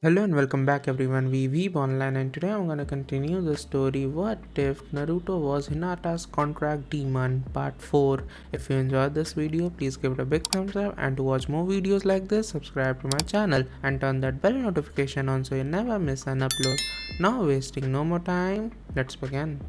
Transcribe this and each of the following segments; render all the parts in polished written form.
Hello and welcome back everyone, we Weeb online, and today I'm gonna continue the story What If Naruto Was Hinata's Contract Demon Part 4. If you enjoyed this video, please give it a big thumbs up, and to watch more videos like this, subscribe to my channel and turn that bell notification on so you never miss an upload. Now wasting no more time, let's begin.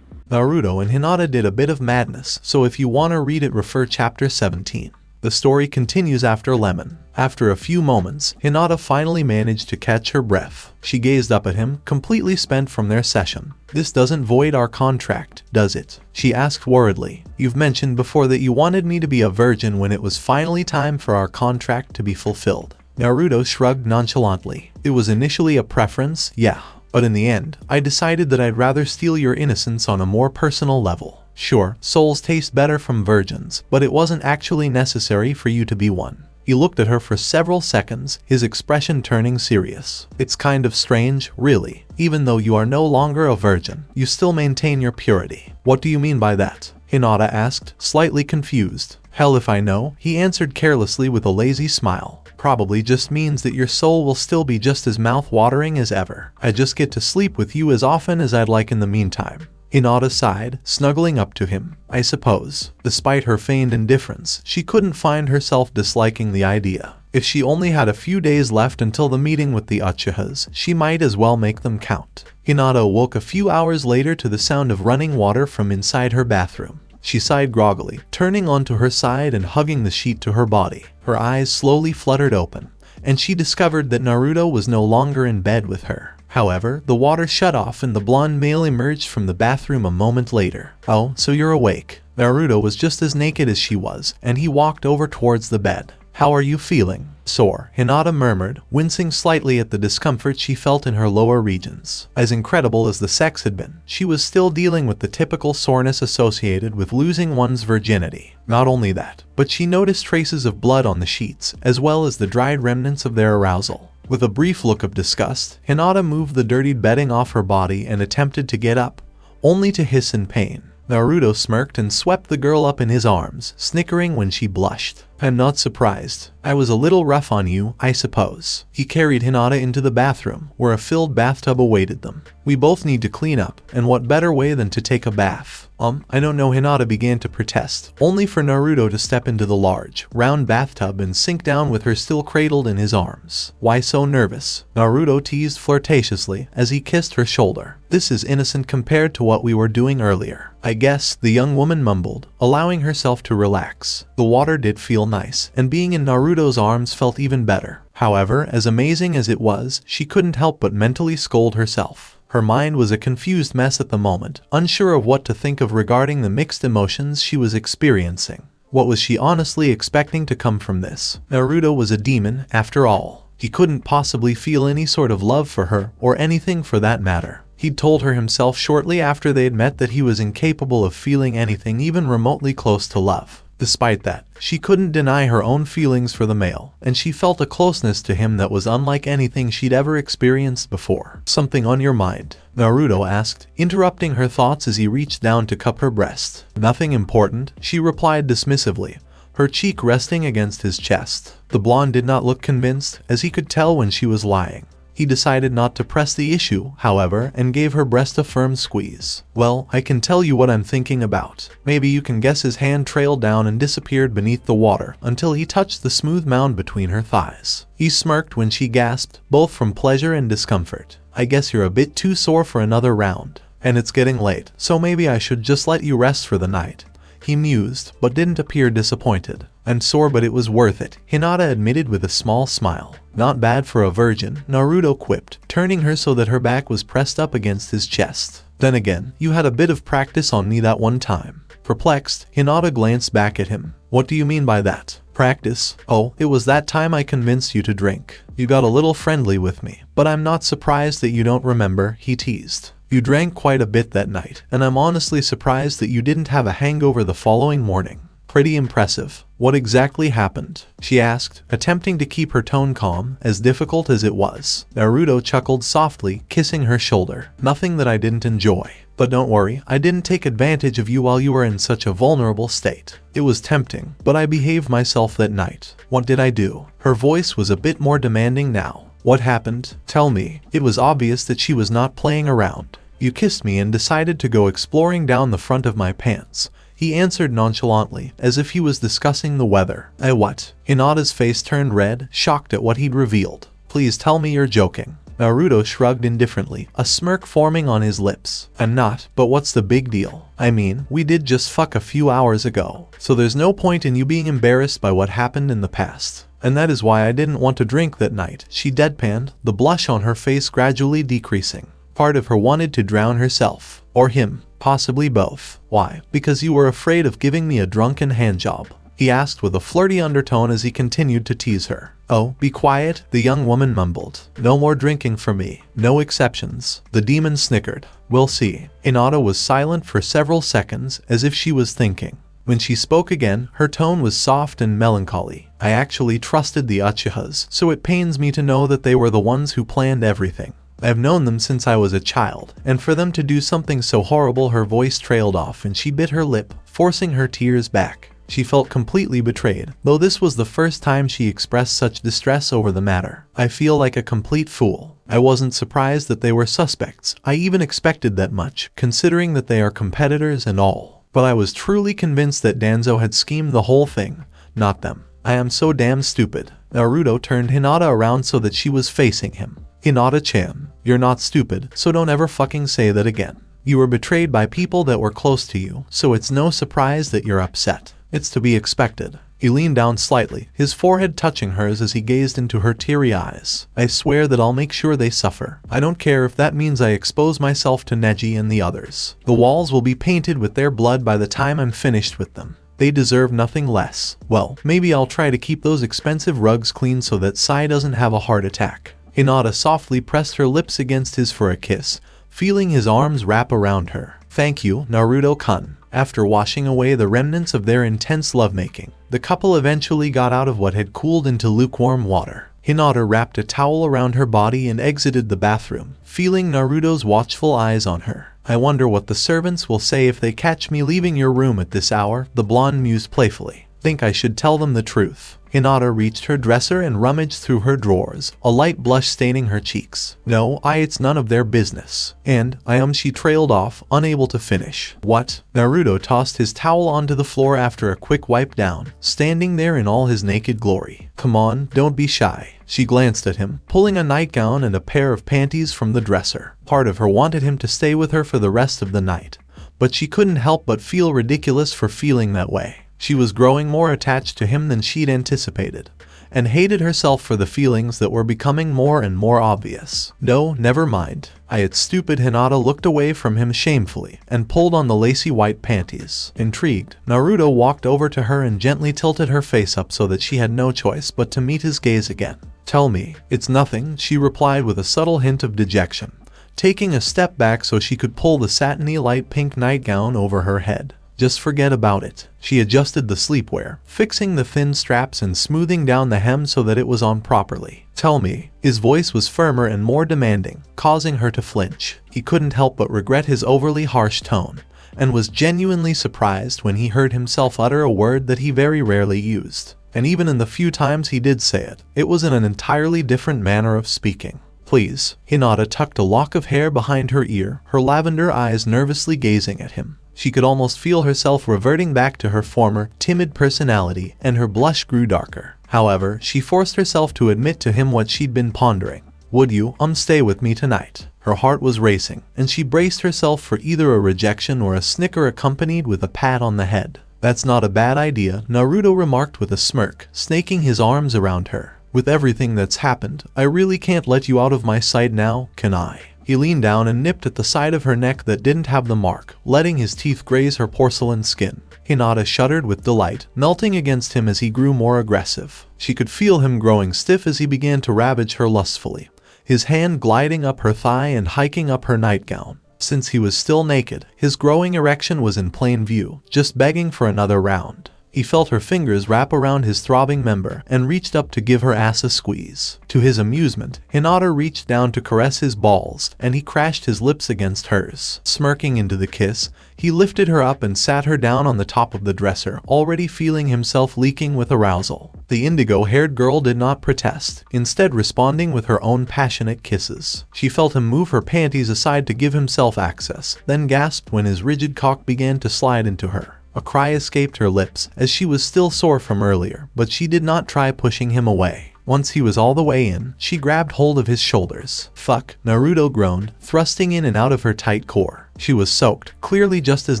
Naruto and Hinata did a bit of madness, so if you want to read it, refer chapter 17. The story continues after Lemon. After a few moments, Hinata finally managed to catch her breath. She gazed up at him, completely spent from their session. "This doesn't void our contract, does it?" she asked worriedly. "You've mentioned before that you wanted me to be a virgin when it was finally time for our contract to be fulfilled." Naruto shrugged nonchalantly. "It was initially a preference, yeah. But in the end, I decided that I'd rather steal your innocence on a more personal level. Sure, souls taste better from virgins, but it wasn't actually necessary for you to be one." He looked at her for several seconds, his expression turning serious. "It's kind of strange, really. Even though you are no longer a virgin, you still maintain your purity." "What do you mean by that?" Hinata asked, slightly confused. "Hell if I know," he answered carelessly with a lazy smile. "Probably just means that your soul will still be just as mouth-watering as ever. I just get to sleep with you as often as I'd like in the meantime." Hinata sighed, snuggling up to him. "I suppose." Despite her feigned indifference, she couldn't find herself disliking the idea. If she only had a few days left until the meeting with the Uchihas, she might as well make them count. Hinata awoke a few hours later to the sound of running water from inside her bathroom. She sighed groggily, turning onto her side and hugging the sheet to her body. Her eyes slowly fluttered open, and she discovered that Naruto was no longer in bed with her. However, the water shut off and the blonde male emerged from the bathroom a moment later. "Oh, so you're awake." Naruto was just as naked as she was, and he walked over towards the bed. "How are you feeling?" "Sore," Hinata murmured, wincing slightly at the discomfort she felt in her lower regions. As incredible as the sex had been, she was still dealing with the typical soreness associated with losing one's virginity. Not only that, but she noticed traces of blood on the sheets, as well as the dried remnants of their arousal. With a brief look of disgust, Hinata moved the dirtied bedding off her body and attempted to get up, only to hiss in pain. Naruto smirked and swept the girl up in his arms, snickering when she blushed. "I'm not surprised. I was a little rough on you, I suppose." He carried Hinata into the bathroom, where a filled bathtub awaited them. "We both need to clean up, and what better way than to take a bath?" I don't know," Hinata began to protest, only for Naruto to step into the large, round bathtub and sink down with her still cradled in his arms. "Why so nervous?" Naruto teased flirtatiously as he kissed her shoulder. "This is innocent compared to what we were doing earlier." "I guess," the young woman mumbled, allowing herself to relax. The water did feel nice, and being in Naruto's arms felt even better. However, as amazing as it was, she couldn't help but mentally scold herself. Her mind was a confused mess at the moment, unsure of what to think of regarding the mixed emotions she was experiencing. What was she honestly expecting to come from this? Naruto was a demon, after all. He couldn't possibly feel any sort of love for her, or anything for that matter. He'd told her himself shortly after they'd met that he was incapable of feeling anything even remotely close to love. Despite that, she couldn't deny her own feelings for the male, and she felt a closeness to him that was unlike anything she'd ever experienced before. "Something on your mind?" Naruto asked, interrupting her thoughts as he reached down to cup her breast. "Nothing important," she replied dismissively, her cheek resting against his chest. The blonde did not look convinced, as he could tell when she was lying. He decided not to press the issue, however, and gave her breast a firm squeeze. "Well, I can tell you what I'm thinking about." Maybe you can guess. His hand trailed down and disappeared beneath the water until he touched the smooth mound between her thighs. He smirked when she gasped, both from pleasure and discomfort. "I guess you're a bit too sore for another round. And it's getting late, so maybe I should just let you rest for the night." He mused, but didn't appear disappointed. "I'm sore, but it was worth it," Hinata admitted with a small smile. "Not bad for a virgin," Naruto quipped, turning her so that her back was pressed up against his chest. "Then again, you had a bit of practice on me that one time." Perplexed, Hinata glanced back at him. "What do you mean by that?" "Practice? Oh, it was that time I convinced you to drink. You got a little friendly with me. But I'm not surprised that you don't remember," he teased. "You drank quite a bit that night, and I'm honestly surprised that you didn't have a hangover the following morning." "Pretty impressive. What exactly happened?" she asked, attempting to keep her tone calm, as difficult as it was. Naruto chuckled softly, kissing her shoulder. "Nothing that I didn't enjoy. But don't worry, I didn't take advantage of you while you were in such a vulnerable state. It was tempting, but I behaved myself that night." "What did I do?" Her voice was a bit more demanding now. What happened? Tell me. It was obvious that she was not playing around. You kissed me and decided to go exploring down the front of my pants. He answered nonchalantly, as if he was discussing the weather. What? Hinata's face turned red, shocked at what he'd revealed. Please tell me you're joking. Naruto shrugged indifferently, a smirk forming on his lips. I'm not, but what's the big deal? I mean, we did just fuck a few hours ago, so there's no point in you being embarrassed by what happened in the past. And that is why I didn't want to drink that night, she deadpanned, the blush on her face gradually decreasing. Part of her wanted to drown herself. Or him. Possibly both. Why? Because you were afraid of giving me a drunken handjob, he asked with a flirty undertone as he continued to tease her. Oh, be quiet, the young woman mumbled. No more drinking for me. No exceptions. The demon snickered. We'll see. Hinata was silent for several seconds, as if she was thinking. When she spoke again, her tone was soft and melancholy. I actually trusted the Uchihas, so it pains me to know that they were the ones who planned everything. I've known them since I was a child, and for them to do something so horrible, her voice trailed off and she bit her lip, forcing her tears back. She felt completely betrayed, though this was the first time she expressed such distress over the matter. I feel like a complete fool. I wasn't surprised that they were suspects. I even expected that much, considering that they are competitors and all. But I was truly convinced that Danzo had schemed the whole thing, not them. I am so damn stupid. Naruto turned Hinata around so that she was facing him. Hinata-chan, you're not stupid, so don't ever fucking say that again. You were betrayed by people that were close to you, so it's no surprise that you're upset. It's to be expected. He leaned down slightly, his forehead touching hers as he gazed into her teary eyes. I swear that I'll make sure they suffer. I don't care if that means I expose myself to Neji and the others. The walls will be painted with their blood by the time I'm finished with them. They deserve nothing less. Well, maybe I'll try to keep those expensive rugs clean so that Sai doesn't have a heart attack. Hinata softly pressed her lips against his for a kiss, feeling his arms wrap around her. Thank you, Naruto-kun. After washing away the remnants of their intense lovemaking, the couple eventually got out of what had cooled into lukewarm water. Hinata wrapped a towel around her body and exited the bathroom, feeling Naruto's watchful eyes on her. I wonder what the servants will say if they catch me leaving your room at this hour, the blonde mused playfully. Think I should tell them the truth. Hinata reached her dresser and rummaged through her drawers, a light blush staining her cheeks. No, it's none of their business. And, she trailed off, unable to finish. What? Naruto tossed his towel onto the floor after a quick wipe down, standing there in all his naked glory. Come on, don't be shy. She glanced at him, pulling a nightgown and a pair of panties from the dresser. Part of her wanted him to stay with her for the rest of the night, but she couldn't help but feel ridiculous for feeling that way. She was growing more attached to him than she'd anticipated, and hated herself for the feelings that were becoming more and more obvious. No, never mind. Stupid. Hinata looked away from him shamefully, and pulled on the lacy white panties. Intrigued, Naruto walked over to her and gently tilted her face up so that she had no choice but to meet his gaze again. Tell me. It's nothing, she replied with a subtle hint of dejection, taking a step back so she could pull the satiny light pink nightgown over her head. Just forget about it. She adjusted the sleepwear, fixing the thin straps and smoothing down the hem so that it was on properly. Tell me. His voice was firmer and more demanding, causing her to flinch. He couldn't help but regret his overly harsh tone, and was genuinely surprised when he heard himself utter a word that he very rarely used. And even in the few times he did say it, it was in an entirely different manner of speaking. Please. Hinata tucked a lock of hair behind her ear, her lavender eyes nervously gazing at him. She could almost feel herself reverting back to her former, timid personality, and her blush grew darker. However, she forced herself to admit to him what she'd been pondering. Would you, stay with me tonight? Her heart was racing, and she braced herself for either a rejection or a snicker accompanied with a pat on the head. That's not a bad idea, Naruto remarked with a smirk, snaking his arms around her. With everything that's happened, I really can't let you out of my sight now, can I? He leaned down and nipped at the side of her neck that didn't have the mark, letting his teeth graze her porcelain skin. Hinata shuddered with delight, melting against him as he grew more aggressive. She could feel him growing stiff as he began to ravage her lustfully, his hand gliding up her thigh and hiking up her nightgown. Since he was still naked, his growing erection was in plain view, just begging for another round. He felt her fingers wrap around his throbbing member and reached up to give her ass a squeeze. To his amusement, Hinata reached down to caress his balls, and he crashed his lips against hers. Smirking into the kiss, he lifted her up and sat her down on the top of the dresser, already feeling himself leaking with arousal. The indigo-haired girl did not protest, instead responding with her own passionate kisses. She felt him move her panties aside to give himself access, then gasped when his rigid cock began to slide into her. A cry escaped her lips, as she was still sore from earlier, but she did not try pushing him away. Once he was all the way in, she grabbed hold of his shoulders. "Fuck," Naruto groaned, thrusting in and out of her tight core. She was soaked, clearly just as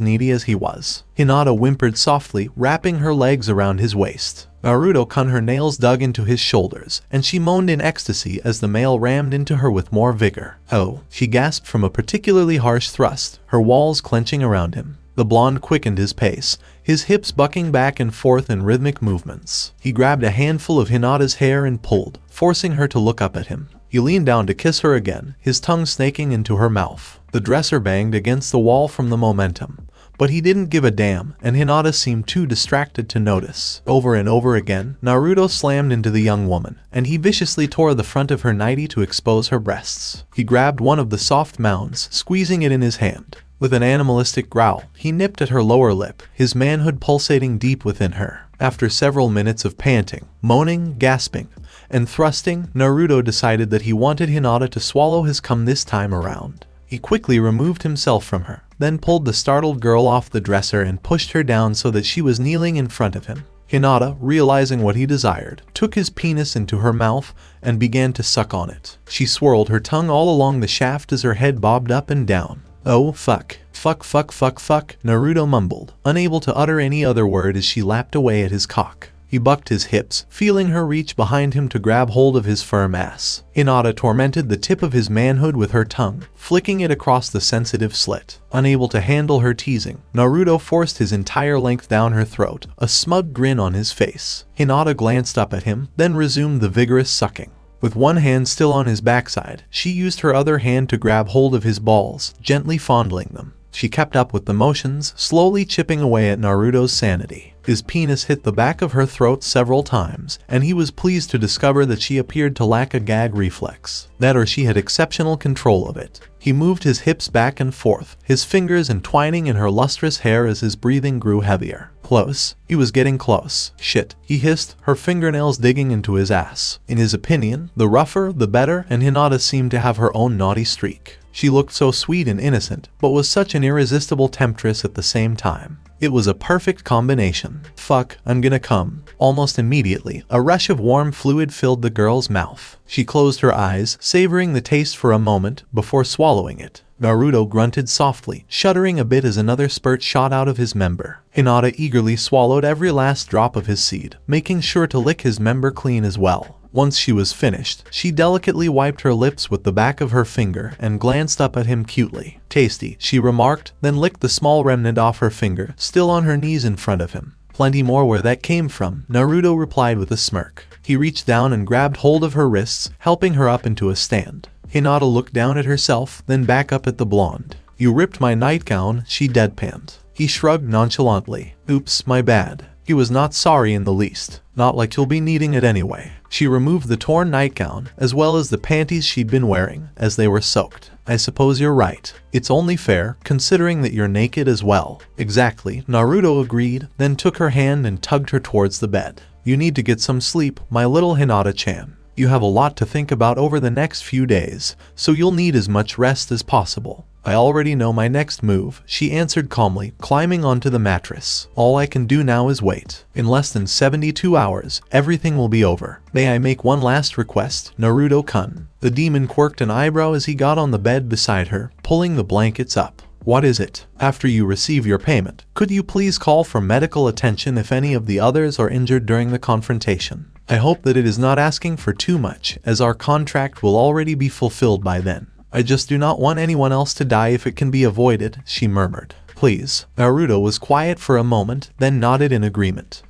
needy as he was. Hinata whimpered softly, wrapping her legs around his waist. Naruto cun her nails dug into his shoulders, and she moaned in ecstasy as the male rammed into her with more vigor. "Oh," she gasped from a particularly harsh thrust, her walls clenching around him. The blonde quickened his pace, his hips bucking back and forth in rhythmic movements. He grabbed a handful of Hinata's hair and pulled, forcing her to look up at him. He leaned down to kiss her again, his tongue snaking into her mouth. The dresser banged against the wall from the momentum, but he didn't give a damn, and Hinata seemed too distracted to notice. Over and over again, Naruto slammed into the young woman, and he viciously tore the front of her nightie to expose her breasts. He grabbed one of the soft mounds, squeezing it in his hand. With an animalistic growl, he nipped at her lower lip, his manhood pulsating deep within her. After several minutes of panting, moaning, gasping, and thrusting, Naruto decided that he wanted Hinata to swallow his cum this time around. He quickly removed himself from her, then pulled the startled girl off the dresser and pushed her down so that she was kneeling in front of him. Hinata, realizing what he desired, took his penis into her mouth and began to suck on it. She swirled her tongue all along the shaft as her head bobbed up and down. "Oh, fuck. Fuck, fuck, fuck, fuck," Naruto mumbled, unable to utter any other word as she lapped away at his cock. He bucked his hips, feeling her reach behind him to grab hold of his firm ass. Hinata tormented the tip of his manhood with her tongue, flicking it across the sensitive slit. Unable to handle her teasing, Naruto forced his entire length down her throat, a smug grin on his face. Hinata glanced up at him, then resumed the vigorous sucking. With one hand still on his backside, she used her other hand to grab hold of his balls, gently fondling them. She kept up with the motions, slowly chipping away at Naruto's sanity. His penis hit the back of her throat several times, and he was pleased to discover that she appeared to lack a gag reflex. That or she had exceptional control of it. He moved his hips back and forth, his fingers entwining in her lustrous hair as his breathing grew heavier. Close. He was getting close. "Shit," he hissed, her fingernails digging into his ass. In his opinion, the rougher, the better, and Hinata seemed to have her own naughty streak. She looked so sweet and innocent, but was such an irresistible temptress at the same time. It was a perfect combination. "Fuck, I'm gonna come." Almost immediately, a rush of warm fluid filled the girl's mouth. She closed her eyes, savoring the taste for a moment before swallowing it. Naruto grunted softly, shuddering a bit as another spurt shot out of his member. Hinata eagerly swallowed every last drop of his seed, making sure to lick his member clean as well. Once she was finished, she delicately wiped her lips with the back of her finger and glanced up at him cutely. "Tasty," she remarked, then licked the small remnant off her finger, still on her knees in front of him. "Plenty more where that came from," Naruto replied with a smirk. He reached down and grabbed hold of her wrists, helping her up into a stand. Hinata looked down at herself, then back up at the blonde. "You ripped my nightgown," she deadpanned. He shrugged nonchalantly. "Oops, my bad." He was not sorry in the least. "Not like you'll be needing it anyway." She removed the torn nightgown, as well as the panties she'd been wearing, as they were soaked. "I suppose you're right. It's only fair, considering that you're naked as well." "Exactly," Naruto agreed, then took her hand and tugged her towards the bed. "You need to get some sleep, my little Hinata-chan. You have a lot to think about over the next few days, so you'll need as much rest as possible." "I already know my next move," she answered calmly, climbing onto the mattress. "All I can do now is wait. In less than 72 hours, everything will be over. May I make one last request, Naruto-kun?" The demon quirked an eyebrow as he got on the bed beside her, pulling the blankets up. "What is it?" "After you receive your payment, could you please call for medical attention if any of the others are injured during the confrontation? I hope that it is not asking for too much, as our contract will already be fulfilled by then. I just do not want anyone else to die if it can be avoided," she murmured. "Please." Naruto was quiet for a moment, then nodded in agreement.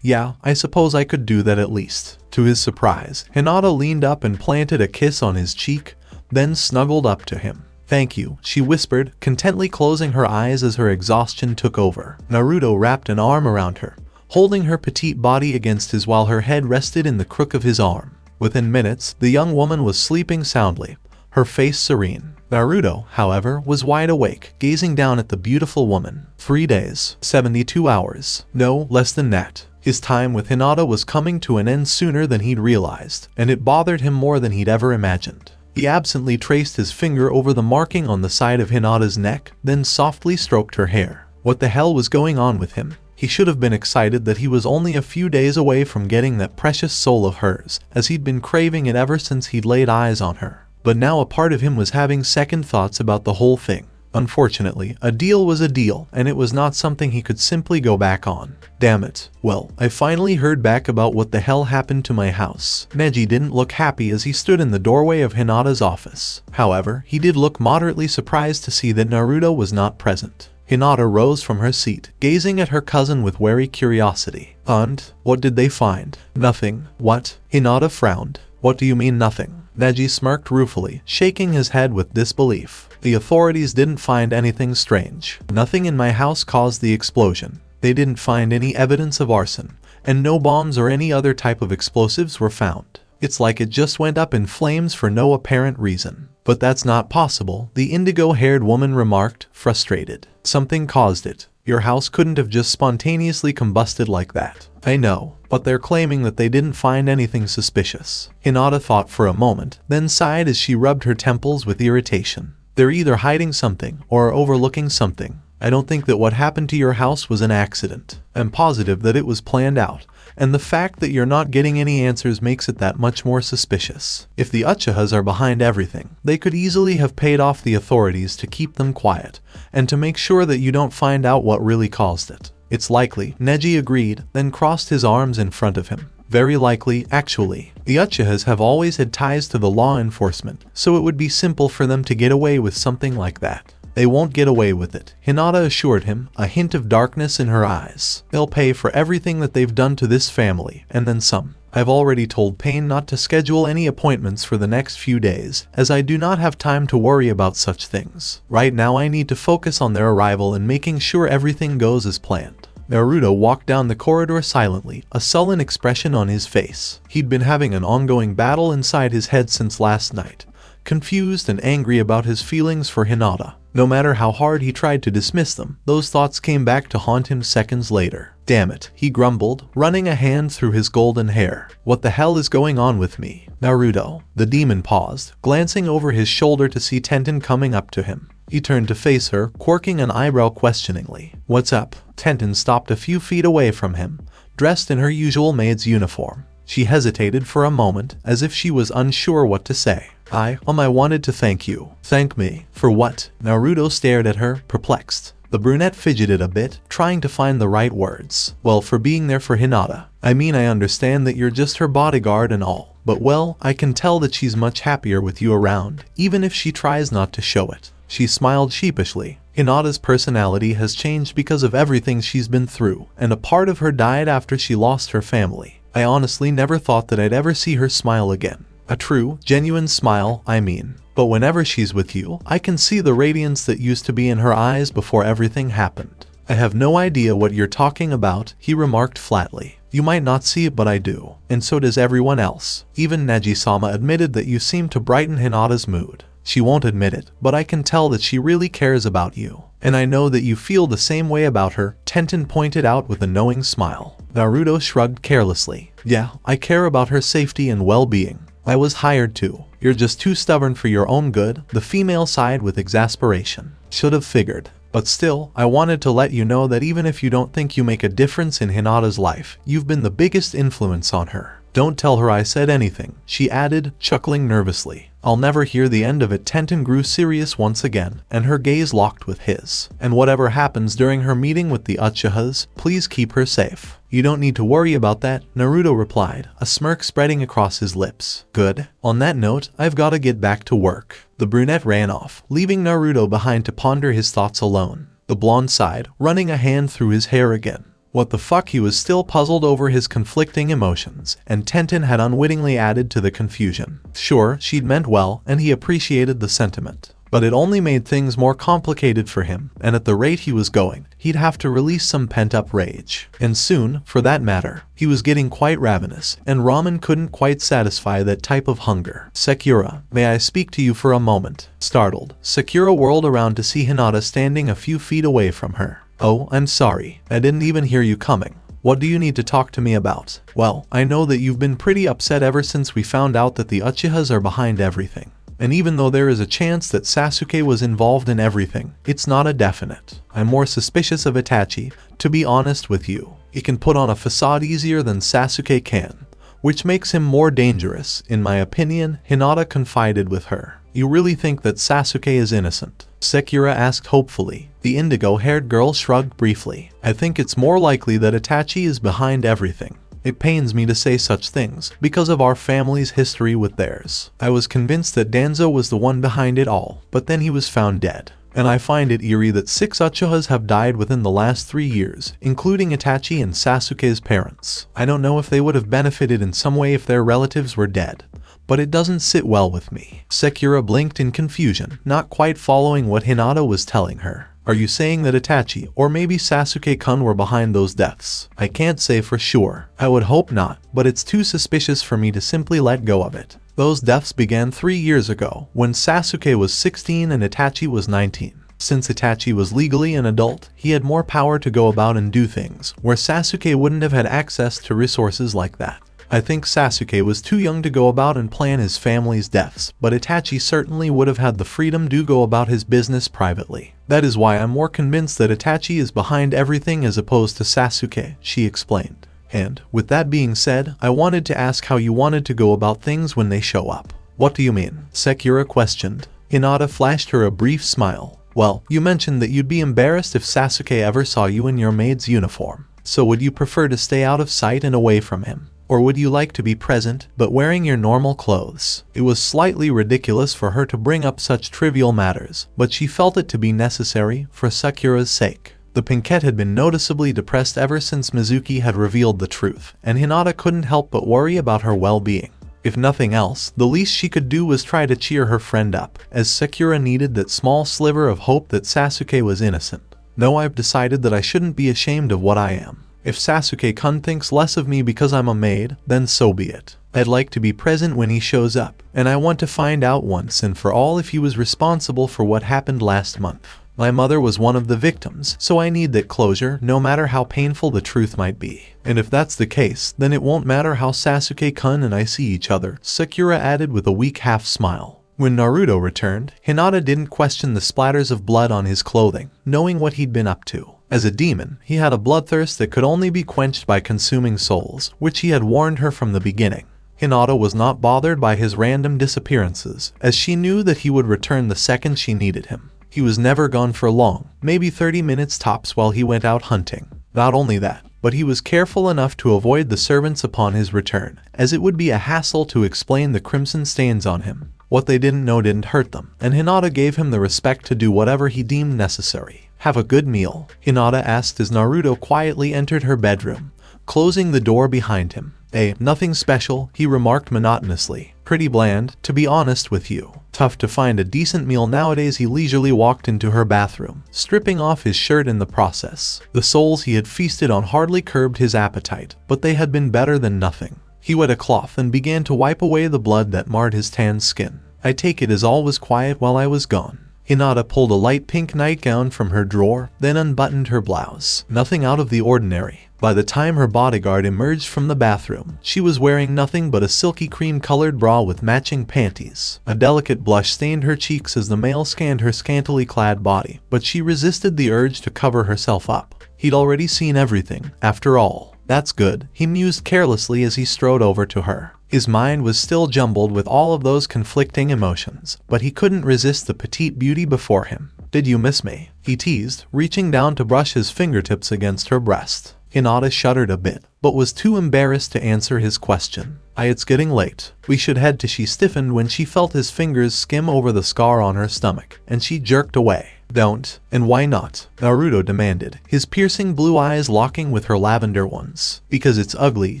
Yeah, I suppose I could do that at least." To his surprise, Hinata leaned up and planted a kiss on his cheek, then snuggled up to him. "Thank you," she whispered, contently closing her eyes as her exhaustion took over. Naruto wrapped an arm around her, holding her petite body against his while her head rested in the crook of his arm. Within minutes, the young woman was sleeping soundly, her face serene. Naruto, however, was wide awake, gazing down at the beautiful woman. 3 days, 72 hours, no less than that. His time with Hinata was coming to an end sooner than he'd realized, and it bothered him more than he'd ever imagined. He absently traced his finger over the marking on the side of Hinata's neck, then softly stroked her hair. What the hell was going on with him? He should have been excited that he was only a few days away from getting that precious soul of hers, as he'd been craving it ever since he'd laid eyes on her. But now a part of him was having second thoughts about the whole thing. Unfortunately, a deal was a deal, and it was not something he could simply go back on. Damn it. Well, I finally heard back about what the hell happened to my house. Neji didn't look happy as he stood in the doorway of Hinata's office. However, he did look moderately surprised to see that Naruto was not present. Hinata rose from her seat, gazing at her cousin with wary curiosity. And what did they find? Nothing. What? Hinata frowned. What do you mean nothing? Neji smirked ruefully, shaking his head with disbelief. The authorities didn't find anything strange. Nothing in my house caused the explosion. They didn't find any evidence of arson, and no bombs or any other type of explosives were found. It's like it just went up in flames for no apparent reason. But that's not possible, the indigo-haired woman remarked, frustrated. Something caused it. Your house couldn't have just spontaneously combusted like that. I know, but they're claiming that they didn't find anything suspicious. Hinata thought for a moment, then sighed as she rubbed her temples with irritation. They're either hiding something or overlooking something. I don't think that what happened to your house was an accident. I'm positive that it was planned out, and the fact that you're not getting any answers makes it that much more suspicious. If the Uchihas are behind everything, they could easily have paid off the authorities to keep them quiet, and to make sure that you don't find out what really caused it. It's likely, Neji agreed, then crossed his arms in front of him. Very likely, actually. The Uchihas have always had ties to the law enforcement, so it would be simple for them to get away with something like that. They won't get away with it, Hinata assured him, a hint of darkness in her eyes. They'll pay for everything that they've done to this family, and then some. I've already told Pain not to schedule any appointments for the next few days, as I do not have time to worry about such things. Right now I need to focus on their arrival and making sure everything goes as planned. Naruto walked down the corridor silently, a sullen expression on his face. He'd been having an ongoing battle inside his head since last night, confused and angry about his feelings for Hinata. No matter how hard he tried to dismiss them, those thoughts came back to haunt him seconds later. Damn it, he grumbled, running a hand through his golden hair. What the hell is going on with me? Naruto. The demon paused, glancing over his shoulder to see Tenten coming up to him. He turned to face her, quirking an eyebrow questioningly. What's up? Tenten stopped a few feet away from him, dressed in her usual maid's uniform. She hesitated for a moment, as if she was unsure what to say. I wanted to thank you. Thank me? For what? Naruto stared at her, perplexed. The brunette fidgeted a bit, trying to find the right words. Well, for being there for Hinata. I mean, I understand that you're just her bodyguard and all. But well, I can tell that she's much happier with you around, even if she tries not to show it. She smiled sheepishly. Hinata's personality has changed because of everything she's been through, and a part of her died after she lost her family. I honestly never thought that I'd ever see her smile again. A true, genuine smile, I mean. But whenever she's with you, I can see the radiance that used to be in her eyes before everything happened. I have no idea what you're talking about, he remarked flatly. You might not see it, but I do. And so does everyone else. Even Neji-sama admitted that you seem to brighten Hinata's mood. She won't admit it, but I can tell that she really cares about you. And I know that you feel the same way about her, Tenten pointed out with a knowing smile. Naruto shrugged carelessly. Yeah, I care about her safety and well-being. I was hired to. You're just too stubborn for your own good, the female sighed with exasperation. Should have figured. But still, I wanted to let you know that even if you don't think you make a difference in Hinata's life, you've been the biggest influence on her. Don't tell her I said anything, she added, chuckling nervously. I'll never hear the end of it. Tenten grew serious once again, and her gaze locked with his. And whatever happens during her meeting with the Uchihas, please keep her safe. You don't need to worry about that, Naruto replied, a smirk spreading across his lips. Good. On that note, I've gotta get back to work. The brunette ran off, leaving Naruto behind to ponder his thoughts alone. The blonde sighed, running a hand through his hair again. What the fuck, he was still puzzled over his conflicting emotions, and Tenten had unwittingly added to the confusion. Sure, she'd meant well, and he appreciated the sentiment. But it only made things more complicated for him, and at the rate he was going, he'd have to release some pent-up rage. And soon, for that matter, he was getting quite ravenous, and ramen couldn't quite satisfy that type of hunger. "Sakura, may I speak to you for a moment?" Startled, Sakura whirled around to see Hinata standing a few feet away from her. "Oh, I'm sorry. I didn't even hear you coming. What do you need to talk to me about?" "Well, I know that you've been pretty upset ever since we found out that the Uchihas are behind everything. And even though there is a chance that Sasuke was involved in everything, it's not a definite. I'm more suspicious of Itachi, to be honest with you. He can put on a facade easier than Sasuke can, which makes him more dangerous, in my opinion," Hinata confided with her. "You really think that Sasuke is innocent?" Sakura asked hopefully. The indigo-haired girl shrugged briefly. "I think it's more likely that Itachi is behind everything. It pains me to say such things, because of our family's history with theirs. I was convinced that Danzo was the one behind it all, but then he was found dead. And I find it eerie that 6 Uchihas have died within the last 3 years, including Itachi and Sasuke's parents. I don't know if they would have benefited in some way if their relatives were dead, but it doesn't sit well with me." Sakura blinked in confusion, not quite following what Hinata was telling her. "Are you saying that Itachi, or maybe Sasuke-kun, were behind those deaths?" "I can't say for sure. I would hope not, but it's too suspicious for me to simply let go of it. Those deaths began 3 years ago, when Sasuke was 16 and Itachi was 19. Since Itachi was legally an adult, he had more power to go about and do things, where Sasuke wouldn't have had access to resources like that. I think Sasuke was too young to go about and plan his family's deaths, but Itachi certainly would have had the freedom to go about his business privately. That is why I'm more convinced that Itachi is behind everything as opposed to Sasuke," she explained. "And, with that being said, I wanted to ask how you wanted to go about things when they show up." "What do you mean?" Sakura questioned. Hinata flashed her a brief smile. "Well, you mentioned that you'd be embarrassed if Sasuke ever saw you in your maid's uniform. So would you prefer to stay out of sight and away from him? Or would you like to be present, but wearing your normal clothes?" It was slightly ridiculous for her to bring up such trivial matters, but she felt it to be necessary, for Sakura's sake. The Pinkette had been noticeably depressed ever since Mizuki had revealed the truth, and Hinata couldn't help but worry about her well-being. If nothing else, the least she could do was try to cheer her friend up, as Sakura needed that small sliver of hope that Sasuke was innocent. "No, I've decided that I shouldn't be ashamed of what I am. If Sasuke-kun thinks less of me because I'm a maid, then so be it. I'd like to be present when he shows up, and I want to find out once and for all if he was responsible for what happened last month. My mother was one of the victims, so I need that closure, no matter how painful the truth might be. And if that's the case, then it won't matter how Sasuke-kun and I see each other," Sakura added with a weak half-smile. When Naruto returned, Hinata didn't question the splatters of blood on his clothing, knowing what he'd been up to. As a demon, he had a bloodthirst that could only be quenched by consuming souls, which he had warned her from the beginning. Hinata was not bothered by his random disappearances, as she knew that he would return the second she needed him. He was never gone for long, maybe 30 minutes tops while he went out hunting. Not only that, but he was careful enough to avoid the servants upon his return, as it would be a hassle to explain the crimson stains on him. What they didn't know didn't hurt them, and Hinata gave him the respect to do whatever he deemed necessary. "Have a good meal?" Hinata asked as Naruto quietly entered her bedroom, closing the door behind him. Nothing special," he remarked monotonously. "Pretty bland, to be honest with you. Tough to find a decent meal nowadays." He leisurely walked into her bathroom, stripping off his shirt in the process. The souls he had feasted on hardly curbed his appetite, but they had been better than nothing. He wet a cloth and began to wipe away the blood that marred his tanned skin. "I take it as all was quiet while I was gone." Hinata pulled a light pink nightgown from her drawer, then unbuttoned her blouse. Nothing out of the ordinary. By the time her bodyguard emerged from the bathroom, she was wearing nothing but a silky cream-colored bra with matching panties. A delicate blush stained her cheeks as the male scanned her scantily clad body, but she resisted the urge to cover herself up. He'd already seen everything, after all. "That's good," he mused carelessly as he strode over to her. His mind was still jumbled with all of those conflicting emotions, but he couldn't resist the petite beauty before him. "Did you miss me?" he teased, reaching down to brush his fingertips against her breast. Hinata shuddered a bit, but was too embarrassed to answer his question. It's getting late. We should head to." She stiffened when she felt his fingers skim over the scar on her stomach, and she jerked away. "Don't." "And why not?" Naruto demanded, his piercing blue eyes locking with her lavender ones. "Because it's ugly,"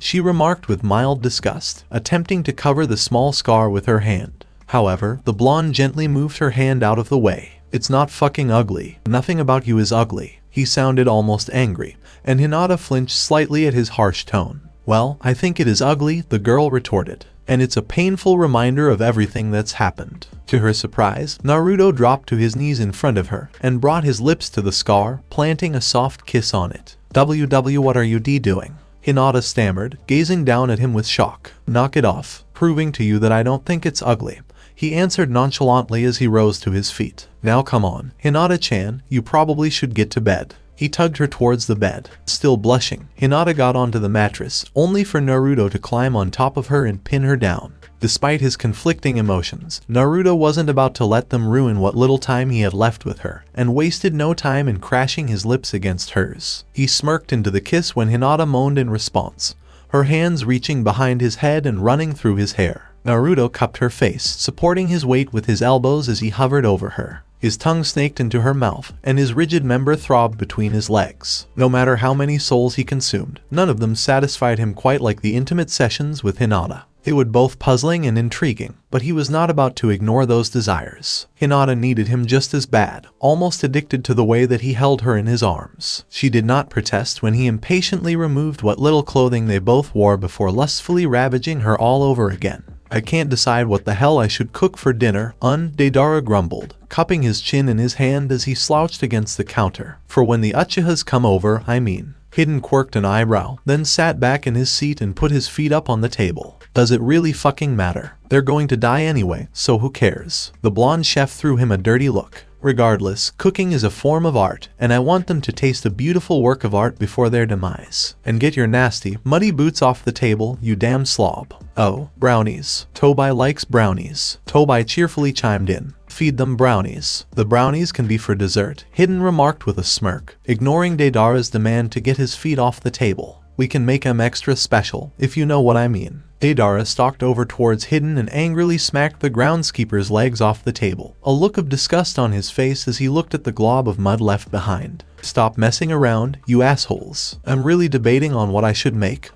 she remarked with mild disgust, attempting to cover the small scar with her hand. However, the blonde gently moved her hand out of the way. It's not fucking ugly. Nothing about you is ugly. He sounded almost angry, and Hinata flinched slightly at his harsh tone. Well, I think it is ugly, the girl retorted. And it's a painful reminder of everything that's happened. To her surprise, Naruto dropped to his knees in front of her and brought his lips to the scar, planting a soft kiss on it. WW, what are you doing? Hinata stammered, gazing down at him with shock. Knock it off, proving to you that I don't think it's ugly. He answered nonchalantly as he rose to his feet. Now come on, Hinata-chan, you probably should get to bed. He tugged her towards the bed. Still blushing, Hinata got onto the mattress, only for Naruto to climb on top of her and pin her down. Despite his conflicting emotions, Naruto wasn't about to let them ruin what little time he had left with her, and wasted no time in crashing his lips against hers. He smirked into the kiss when Hinata moaned in response, her hands reaching behind his head and running through his hair. Naruto cupped her face, supporting his weight with his elbows as he hovered over her. His tongue snaked into her mouth, and his rigid member throbbed between his legs. No matter how many souls he consumed, none of them satisfied him quite like the intimate sessions with Hinata. They were both puzzling and intriguing, but he was not about to ignore those desires. Hinata needed him just as bad, almost addicted to the way that he held her in his arms. She did not protest when he impatiently removed what little clothing they both wore before lustfully ravaging her all over again. I can't decide what the hell I should cook for dinner, Deidara grumbled, cupping his chin in his hand as he slouched against the counter. For when the Uchihas come over, I mean. Hidden quirked an eyebrow, then sat back in his seat and put his feet up on the table. Does it really fucking matter? They're going to die anyway, so who cares? The blonde chef threw him a dirty look. Regardless, cooking is a form of art, and I want them to taste a beautiful work of art before their demise. And get your nasty, muddy boots off the table, you damn slob. Oh, brownies. Tobai likes brownies. Tobai cheerfully chimed in. Feed them brownies. The brownies can be for dessert, Hidden remarked with a smirk, ignoring Deidara's demand to get his feet off the table. We can make 'em extra special, if you know what I mean. Deidara stalked over towards Hidden and angrily smacked the groundskeeper's legs off the table, a look of disgust on his face as he looked at the glob of mud left behind. Stop messing around, you assholes. I'm really debating on what I should make,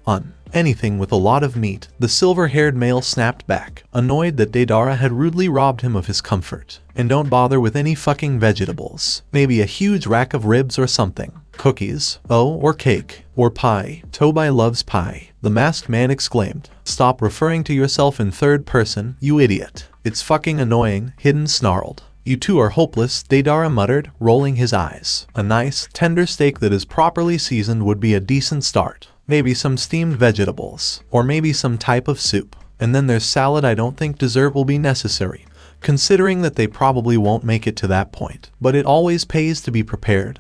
anything with a lot of meat, the silver-haired male snapped back, annoyed that Deidara had rudely robbed him of his comfort. And don't bother with any fucking vegetables. Maybe a huge rack of ribs or something. Cookies, or cake, or pie. Tobai loves pie, the masked man exclaimed. Stop referring to yourself in third person, you idiot. It's fucking annoying, Hidden snarled. You two are hopeless, Deidara muttered, rolling his eyes. A nice, tender steak that is properly seasoned would be a decent start. Maybe some steamed vegetables, or maybe some type of soup. And then there's salad. I don't think dessert will be necessary, considering that they probably won't make it to that point. But it always pays to be prepared,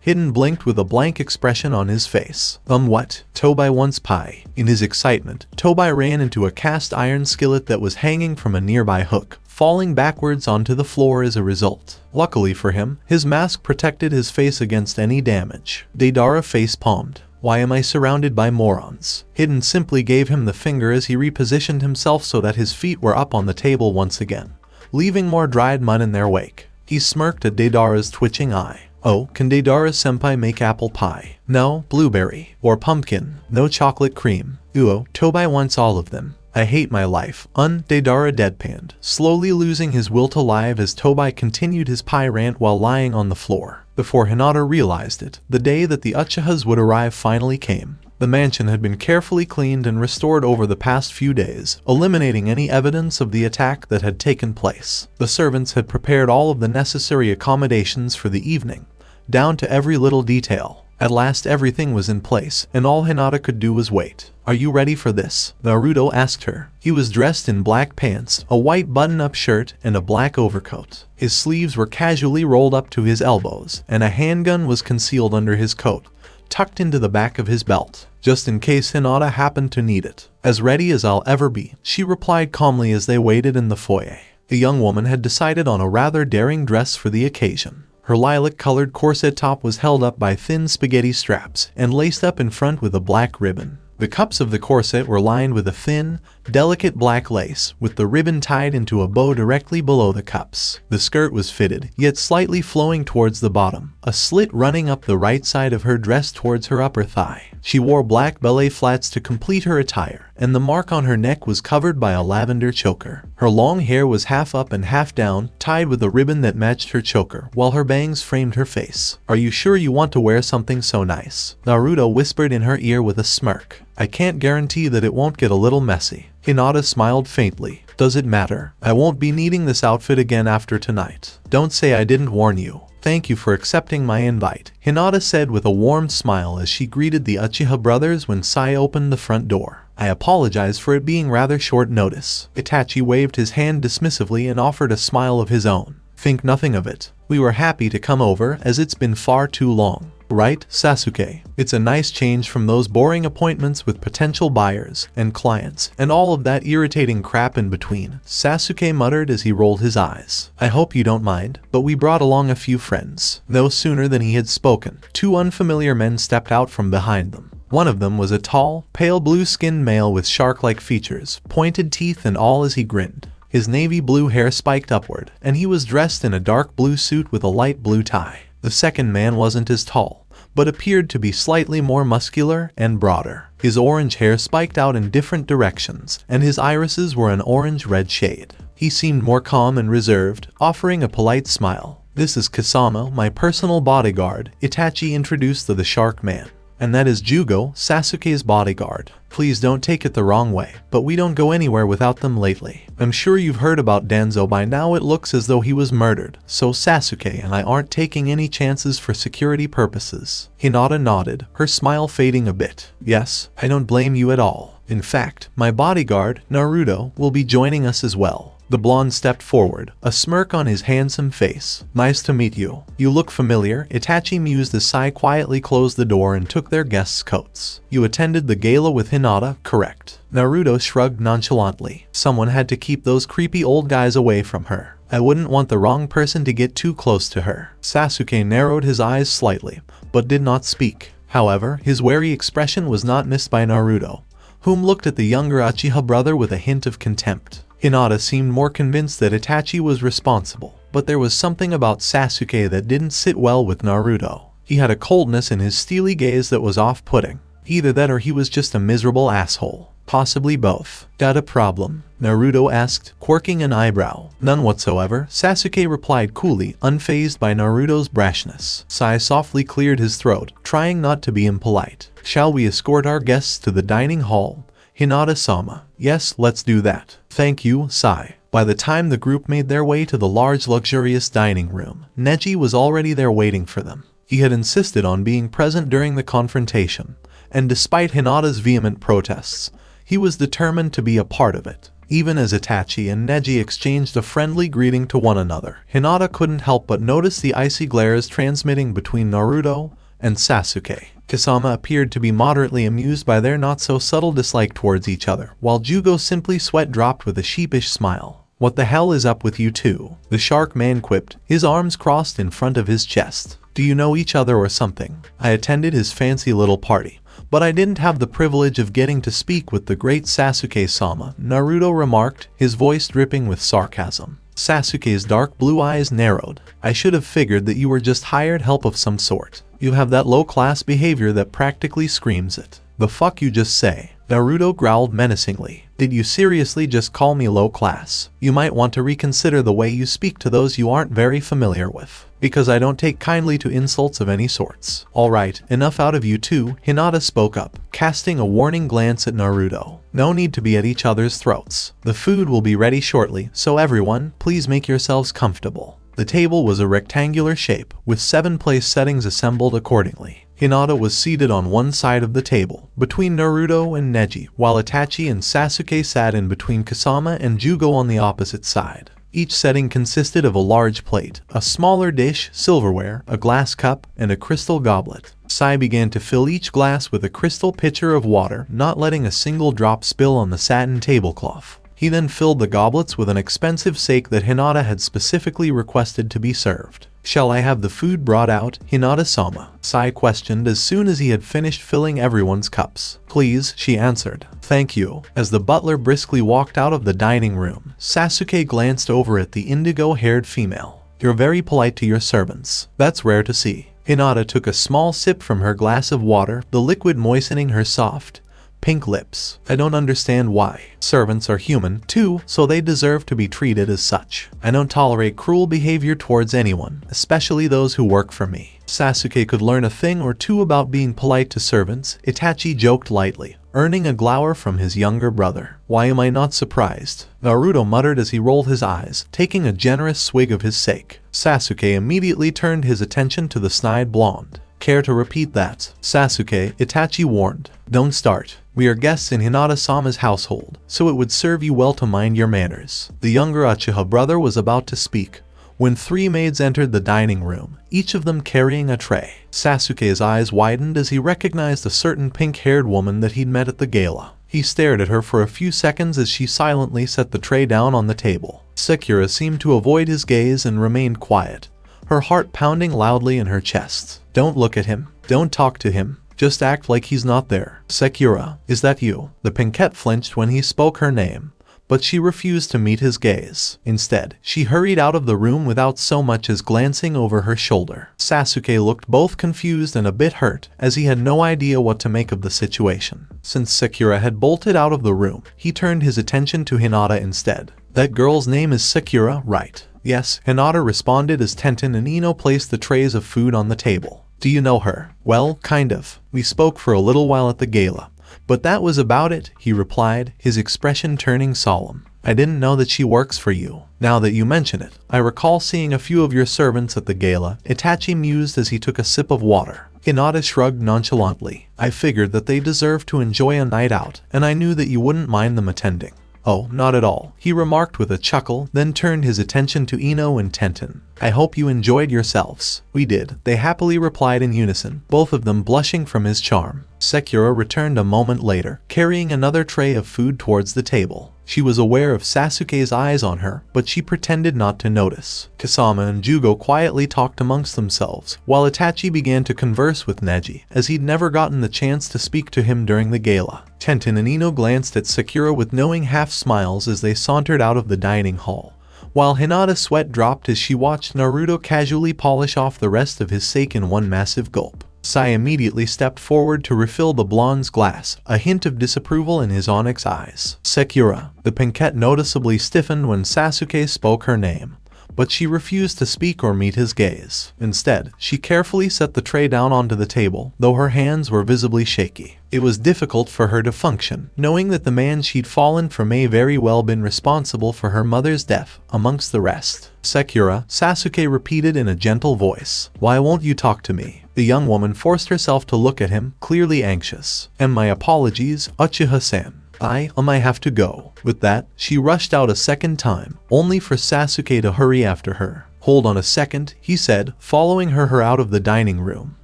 Hidden blinked with a blank expression on his face. What? Tobai wants pie. In his excitement, Tobai ran into a cast iron skillet that was hanging from a nearby hook, falling backwards onto the floor as a result. Luckily for him, his mask protected his face against any damage. Deidara face-palmed. Why am I surrounded by morons? Hidden simply gave him the finger as he repositioned himself so that his feet were up on the table once again, leaving more dried mud in their wake. He smirked at Deidara's twitching eye. Oh, can Deidara-senpai make apple pie? No, blueberry. Or pumpkin. No chocolate cream. Tobai wants all of them. I hate my life. Deidara deadpanned, slowly losing his will to live as Tobai continued his pie rant while lying on the floor. Before Hinata realized it, the day that the Uchihas would arrive finally came. The mansion had been carefully cleaned and restored over the past few days, eliminating any evidence of the attack that had taken place. The servants had prepared all of the necessary accommodations for the evening, down to every little detail. At last everything was in place, and all Hinata could do was wait. Are you ready for this? Naruto asked her. He was dressed in black pants, a white button-up shirt, and a black overcoat. His sleeves were casually rolled up to his elbows, and a handgun was concealed under his coat, tucked into the back of his belt, just in case Hinata happened to need it. As ready as I'll ever be, she replied calmly as they waited in the foyer. The young woman had decided on a rather daring dress for the occasion. Her lilac-colored corset top was held up by thin spaghetti straps and laced up in front with a black ribbon. The cups of the corset were lined with a thin, delicate black lace, with the ribbon tied into a bow directly below the cups. The skirt was fitted, yet slightly flowing towards the bottom, a slit running up the right side of her dress towards her upper thigh. She wore black ballet flats to complete her attire, and the mark on her neck was covered by a lavender choker. Her long hair was half up and half down, tied with a ribbon that matched her choker, while her bangs framed her face. "Are you sure you want to wear something so nice?" Naruto whispered in her ear with a smirk. "I can't guarantee that it won't get a little messy." Hinata smiled faintly. "Does it matter? I won't be needing this outfit again after tonight. Don't say I didn't warn you." "Thank you for accepting my invite," Hinata said with a warm smile as she greeted the Uchiha brothers when Sai opened the front door. "I apologize for it being rather short notice." Itachi waved his hand dismissively and offered a smile of his own. "Think nothing of it. We were happy to come over as it's been far too long. Right, Sasuke? It's a nice change from those boring appointments with potential buyers and clients and all of that irritating crap in between," Sasuke muttered as he rolled his eyes. "I hope you don't mind, but we brought along a few friends." No sooner than he had spoken, two unfamiliar men stepped out from behind them. One of them was a tall, pale blue-skinned male with shark-like features, pointed teeth and all as he grinned. His navy blue hair spiked upward, and he was dressed in a dark blue suit with a light blue tie. The second man wasn't as tall, but appeared to be slightly more muscular and broader. His orange hair spiked out in different directions, and his irises were an orange-red shade. He seemed more calm and reserved, offering a polite smile. "This is Kusama, my personal bodyguard," Itachi introduced the shark man. "And that is Jugo, Sasuke's bodyguard. Please don't take it the wrong way, but we don't go anywhere without them lately. I'm sure you've heard about Danzo by now. It looks as though he was murdered, so Sasuke and I aren't taking any chances for security purposes." Hinata nodded, her smile fading a bit. "Yes, I don't blame you at all. In fact, my bodyguard, Naruto, will be joining us as well." The blonde stepped forward, a smirk on his handsome face. "Nice to meet you. You look familiar," Itachi mused as Sai quietly closed the door and took their guests' coats. "You attended the gala with Hinata, correct?" Naruto shrugged nonchalantly. "Someone had to keep those creepy old guys away from her. I wouldn't want the wrong person to get too close to her." Sasuke narrowed his eyes slightly, but did not speak. However, his wary expression was not missed by Naruto, whom looked at the younger Uchiha brother with a hint of contempt. Hinata seemed more convinced that Itachi was responsible, but there was something about Sasuke that didn't sit well with Naruto. He had a coldness in his steely gaze that was off-putting. Either that or he was just a miserable asshole. Possibly both. "Got a problem?" Naruto asked, quirking an eyebrow. "None whatsoever," Sasuke replied coolly, unfazed by Naruto's brashness. Sai softly cleared his throat, trying not to be impolite. "Shall we escort our guests to the dining hall?" Hinata-sama. "Yes, let's do that." "Thank you, Sai." By the time the group made their way to the large luxurious dining room, Neji was already there waiting for them. He had insisted on being present during the confrontation, and despite Hinata's vehement protests, he was determined to be a part of it. Even as Itachi and Neji exchanged a friendly greeting to one another, Hinata couldn't help but notice the icy glares transmitting between Naruto and Sasuke. Kusama appeared to be moderately amused by their not-so-subtle dislike towards each other, while Jugo simply sweat-dropped with a sheepish smile. "What the hell is up with you two?" the shark man quipped, his arms crossed in front of his chest. "Do you know each other or something? I attended his fancy little party, but I didn't have the privilege of getting to speak with the great Sasuke-sama," Naruto remarked, his voice dripping with sarcasm. Sasuke's dark blue eyes narrowed. "I should have figured that you were just hired help of some sort. You have that low-class behavior that practically screams it." "The fuck you just say?" Naruto growled menacingly. "Did you seriously just call me low-class? You might want to reconsider the way you speak to those you aren't very familiar with, because I don't take kindly to insults of any sorts." "Alright, enough out of you two," Hinata spoke up, casting a warning glance at Naruto. "No need to be at each other's throats. The food will be ready shortly, so everyone, please make yourselves comfortable." The table was a rectangular shape, with 7 place settings assembled accordingly. Hinata was seated on one side of the table, between Naruto and Neji, while Itachi and Sasuke sat in between Kusama and Jugo on the opposite side. Each setting consisted of a large plate, a smaller dish, silverware, a glass cup, and a crystal goblet. Sai began to fill each glass with a crystal pitcher of water, not letting a single drop spill on the satin tablecloth. He then filled the goblets with an expensive sake that Hinata had specifically requested to be served. "Shall I have the food brought out, Hinata-sama?" Sai questioned as soon as he had finished filling everyone's cups. "Please," she answered. "Thank you." As the butler briskly walked out of the dining room, Sasuke glanced over at the indigo-haired female. "You're very polite to your servants. That's rare to see." Hinata took a small sip from her glass of water, the liquid moistening her soft, pink lips. "I don't understand why. Servants are human, too, so they deserve to be treated as such. I don't tolerate cruel behavior towards anyone, especially those who work for me." Sasuke could learn a thing or two about being polite to servants, Itachi joked lightly, earning a glower from his younger brother. "Why am I not surprised?" Naruto muttered as he rolled his eyes, taking a generous swig of his sake. Sasuke immediately turned his attention to the snide blonde. "Care to repeat that?" "Sasuke," Itachi warned. "Don't start. We are guests in Hinata-sama's household, so it would serve you well to mind your manners." The younger Uchiha brother was about to speak when 3 maids entered the dining room, each of them carrying a tray. Sasuke's eyes widened as he recognized a certain pink-haired woman that he'd met at the gala. He stared at her for a few seconds as she silently set the tray down on the table. Sakura seemed to avoid his gaze and remained quiet, her heart pounding loudly in her chest. "Don't look at him. Don't talk to him. Just act like he's not there." "Sakura, is that you?" The pinkette flinched when he spoke her name, but she refused to meet his gaze. Instead, she hurried out of the room without so much as glancing over her shoulder. Sasuke looked both confused and a bit hurt, as he had no idea what to make of the situation. Since Sakura had bolted out of the room, he turned his attention to Hinata instead. "That girl's name is Sakura, right?" "Yes," Hinata responded as Tenten and Ino placed the trays of food on the table. "Do you know her?" "Well, kind of. We spoke for a little while at the gala, but that was about it," he replied, his expression turning solemn. "I didn't know that she works for you. Now that you mention it, I recall seeing a few of your servants at the gala," Itachi mused as he took a sip of water. Hinata shrugged nonchalantly. "I figured that they deserved to enjoy a night out, and I knew that you wouldn't mind them attending." "Oh, not at all," he remarked with a chuckle, then turned his attention to Ino and Tenten. "I hope you enjoyed yourselves." "We did," they happily replied in unison, both of them blushing from his charm. Sakura returned a moment later, carrying another tray of food towards the table. She was aware of Sasuke's eyes on her, but she pretended not to notice. Kasama and Jugo quietly talked amongst themselves, while Itachi began to converse with Neji, as he'd never gotten the chance to speak to him during the gala. Tenten and Ino glanced at Sakura with knowing half-smiles as they sauntered out of the dining hall, while Hinata's sweat dropped as she watched Naruto casually polish off the rest of his sake in one massive gulp. Sai immediately stepped forward to refill the blonde's glass, a hint of disapproval in his onyx eyes. "Sakura." The pinkette noticeably stiffened when Sasuke spoke her name, but she refused to speak or meet his gaze. Instead, she carefully set the tray down onto the table, though her hands were visibly shaky. It was difficult for her to function, knowing that the man she'd fallen for may very well been responsible for her mother's death, amongst the rest. "Sakura," Sasuke repeated in a gentle voice. "Why won't you talk to me?" The young woman forced herself to look at him, clearly anxious. "And my apologies, Uchiha-san. I have to go." With that, she rushed out a second time, only for Sasuke to hurry after her. "Hold on a second," he said, following her out of the dining room.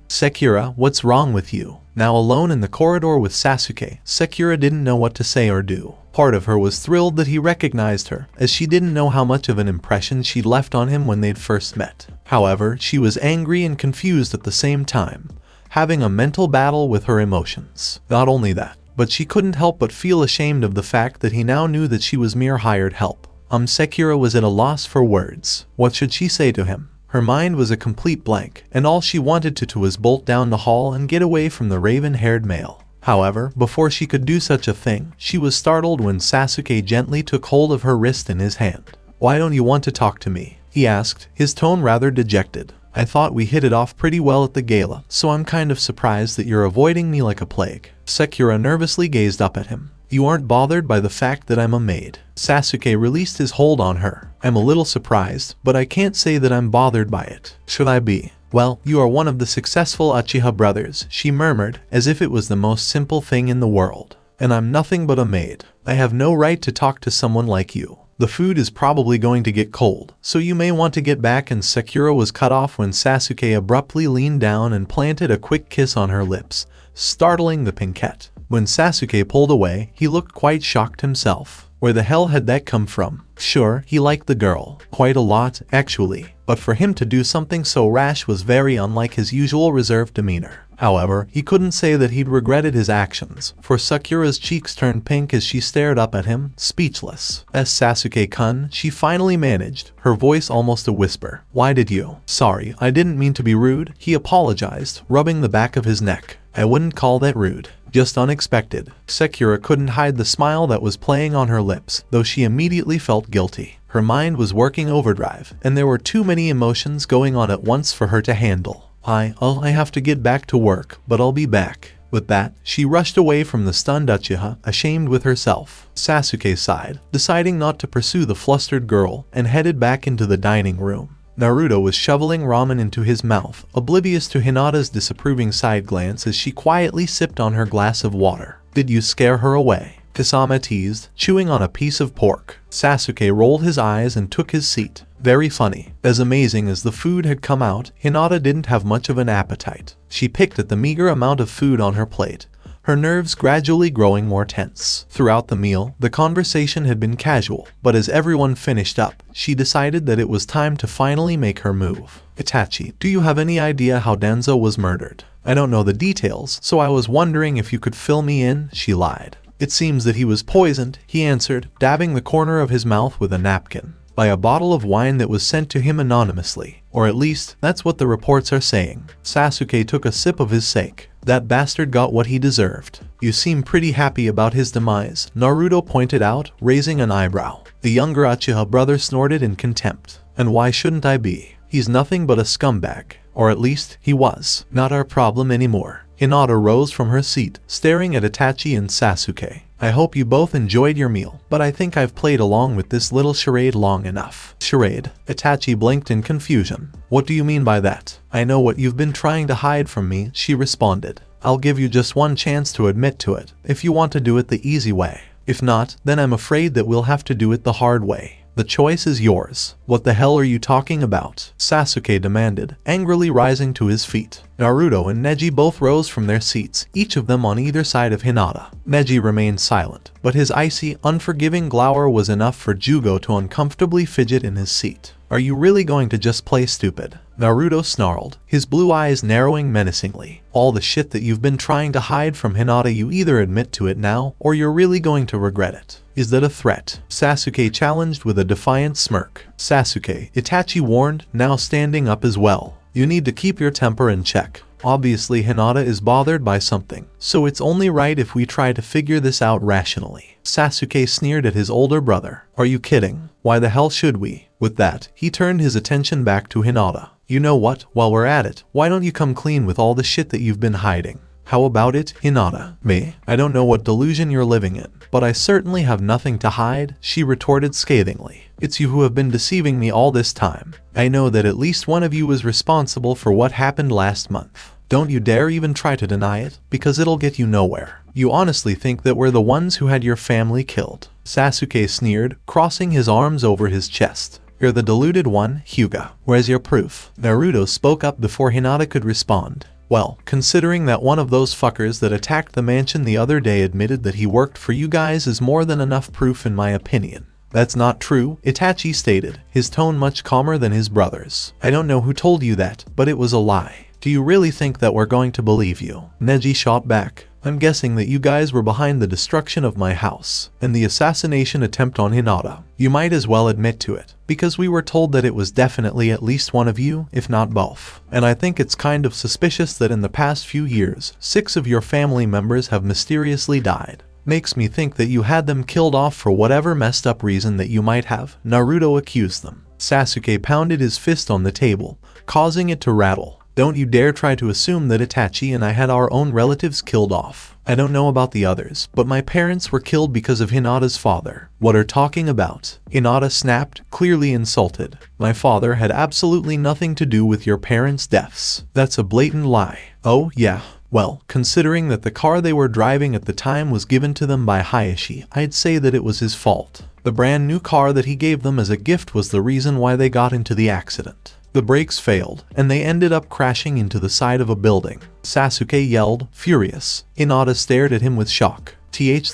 "Sakura, what's wrong with you?" Now alone in the corridor with Sasuke, Sakura didn't know what to say or do. Part of her was thrilled that he recognized her, as she didn't know how much of an impression she'd left on him when they'd first met. However, she was angry and confused at the same time, having a mental battle with her emotions. Not only that, but she couldn't help but feel ashamed of the fact that he now knew that she was mere hired help. Sakura was at a loss for words. What should she say to him? Her mind was a complete blank, and all she wanted to do was bolt down the hall and get away from the raven-haired male. However, before she could do such a thing, she was startled when Sasuke gently took hold of her wrist in his hand. "Why don't you want to talk to me?" he asked, his tone rather dejected. "I thought we hit it off pretty well at the gala, so I'm kind of surprised that you're avoiding me like a plague." Sakura nervously gazed up at him. "You aren't bothered by the fact that I'm a maid?" Sasuke released his hold on her. "I'm a little surprised, but I can't say that I'm bothered by it. Should I be?" "Well, you are one of the successful Uchiha brothers," she murmured, as if it was the most simple thing in the world. "And I'm nothing but a maid. I have no right to talk to someone like you. The food is probably going to get cold, so you may want to get back." And Sakura was cut off when Sasuke abruptly leaned down and planted a quick kiss on her lips, startling the pinkette. When Sasuke pulled away, he looked quite shocked himself. Where the hell had that come from? Sure, he liked the girl. Quite a lot, actually. But for him to do something so rash was very unlike his usual reserved demeanor. However, he couldn't say that he'd regretted his actions, for Sakura's cheeks turned pink as she stared up at him, speechless. As Sasuke-kun, she finally managed, her voice almost a whisper. Why did you? Sorry, I didn't mean to be rude, he apologized, rubbing the back of his neck. I wouldn't call that rude. Just unexpected. Sakura couldn't hide the smile that was playing on her lips, though she immediately felt guilty. Her mind was working overdrive, and there were too many emotions going on at once for her to handle. I have to get back to work, but I'll be back. With that, she rushed away from the stunned Uchiha, ashamed with herself. Sasuke sighed, deciding not to pursue the flustered girl, and headed back into the dining room. Naruto was shoveling ramen into his mouth, oblivious to Hinata's disapproving side glance as she quietly sipped on her glass of water. Did you scare her away? Kasama teased, chewing on a piece of pork. Sasuke rolled his eyes and took his seat. Very funny. As amazing as the food had come out, Hinata didn't have much of an appetite. She picked at the meager amount of food on her plate, her nerves gradually growing more tense. Throughout the meal, the conversation had been casual, but as everyone finished up, she decided that it was time to finally make her move. Itachi, do you have any idea how Danzo was murdered? I don't know the details, so I was wondering if you could fill me in, she lied. It seems that he was poisoned, he answered, dabbing the corner of his mouth with a napkin, by a bottle of wine that was sent to him anonymously. Or at least, that's what the reports are saying. Sasuke took a sip of his sake. That bastard got what he deserved. You seem pretty happy about his demise, Naruto pointed out, raising an eyebrow. The younger Uchiha brother snorted in contempt. And why shouldn't I be? He's nothing but a scumbag. Or at least, he was. Not our problem anymore. Hinata rose from her seat, staring at Itachi and Sasuke. I hope you both enjoyed your meal, but I think I've played along with this little charade long enough. Charade? Itachi blinked in confusion. What do you mean by that? I know what you've been trying to hide from me, she responded. I'll give you just one chance to admit to it, if you want to do it the easy way. If not, then I'm afraid that we'll have to do it the hard way. The choice is yours. What the hell are you talking about? Sasuke demanded, angrily rising to his feet. Naruto and Neji both rose from their seats, each of them on either side of Hinata. Neji remained silent, but his icy, unforgiving glower was enough for Jugo to uncomfortably fidget in his seat. Are you really going to just play stupid? Naruto snarled, his blue eyes narrowing menacingly. All the shit that you've been trying to hide from Hinata, you either admit to it now, or you're really going to regret it. Is that a threat? Sasuke challenged with a defiant smirk. Sasuke, Itachi warned, now standing up as well. You need to keep your temper in check. Obviously Hinata is bothered by something, so it's only right if we try to figure this out rationally. Sasuke sneered at his older brother. Are you kidding? Why the hell should we? With that, he turned his attention back to Hinata. You know what, while we're at it, why don't you come clean with all the shit that you've been hiding? How about it, Hinata? Me? I don't know what delusion you're living in, but I certainly have nothing to hide, she retorted scathingly. It's you who have been deceiving me all this time. I know that at least one of you was responsible for what happened last month. Don't you dare even try to deny it, because it'll get you nowhere. You honestly think that we're the ones who had your family killed? Sasuke sneered, crossing his arms over his chest. You're the deluded one, Hyuga. Where's your proof? Naruto spoke up before Hinata could respond. Well, considering that one of those fuckers that attacked the mansion the other day admitted that he worked for you guys is more than enough proof in my opinion. That's not true, Itachi stated, his tone much calmer than his brother's. I don't know who told you that, but it was a lie. Do you really think that we're going to believe you? Neji shot back. I'm guessing that you guys were behind the destruction of my house and the assassination attempt on Hinata. You might as well admit to it, because we were told that it was definitely at least one of you, if not both. And I think it's kind of suspicious that in the past few years, 6 of your family members have mysteriously died. Makes me think that you had them killed off for whatever messed up reason that you might have, Naruto accused them. Sasuke pounded his fist on the table, causing it to rattle. Don't you dare try to assume that Itachi and I had our own relatives killed off. I don't know about the others, but my parents were killed because of Hinata's father. What are talking about? Hinata snapped, clearly insulted. My father had absolutely nothing to do with your parents' deaths. That's a blatant lie. Oh, yeah. Well, considering that the car they were driving at the time was given to them by Hayashi, I'd say that it was his fault. The brand new car that he gave them as a gift was the reason why they got into the accident. The brakes failed, and they ended up crashing into the side of a building. Sasuke yelled, furious. Hinata stared at him with shock.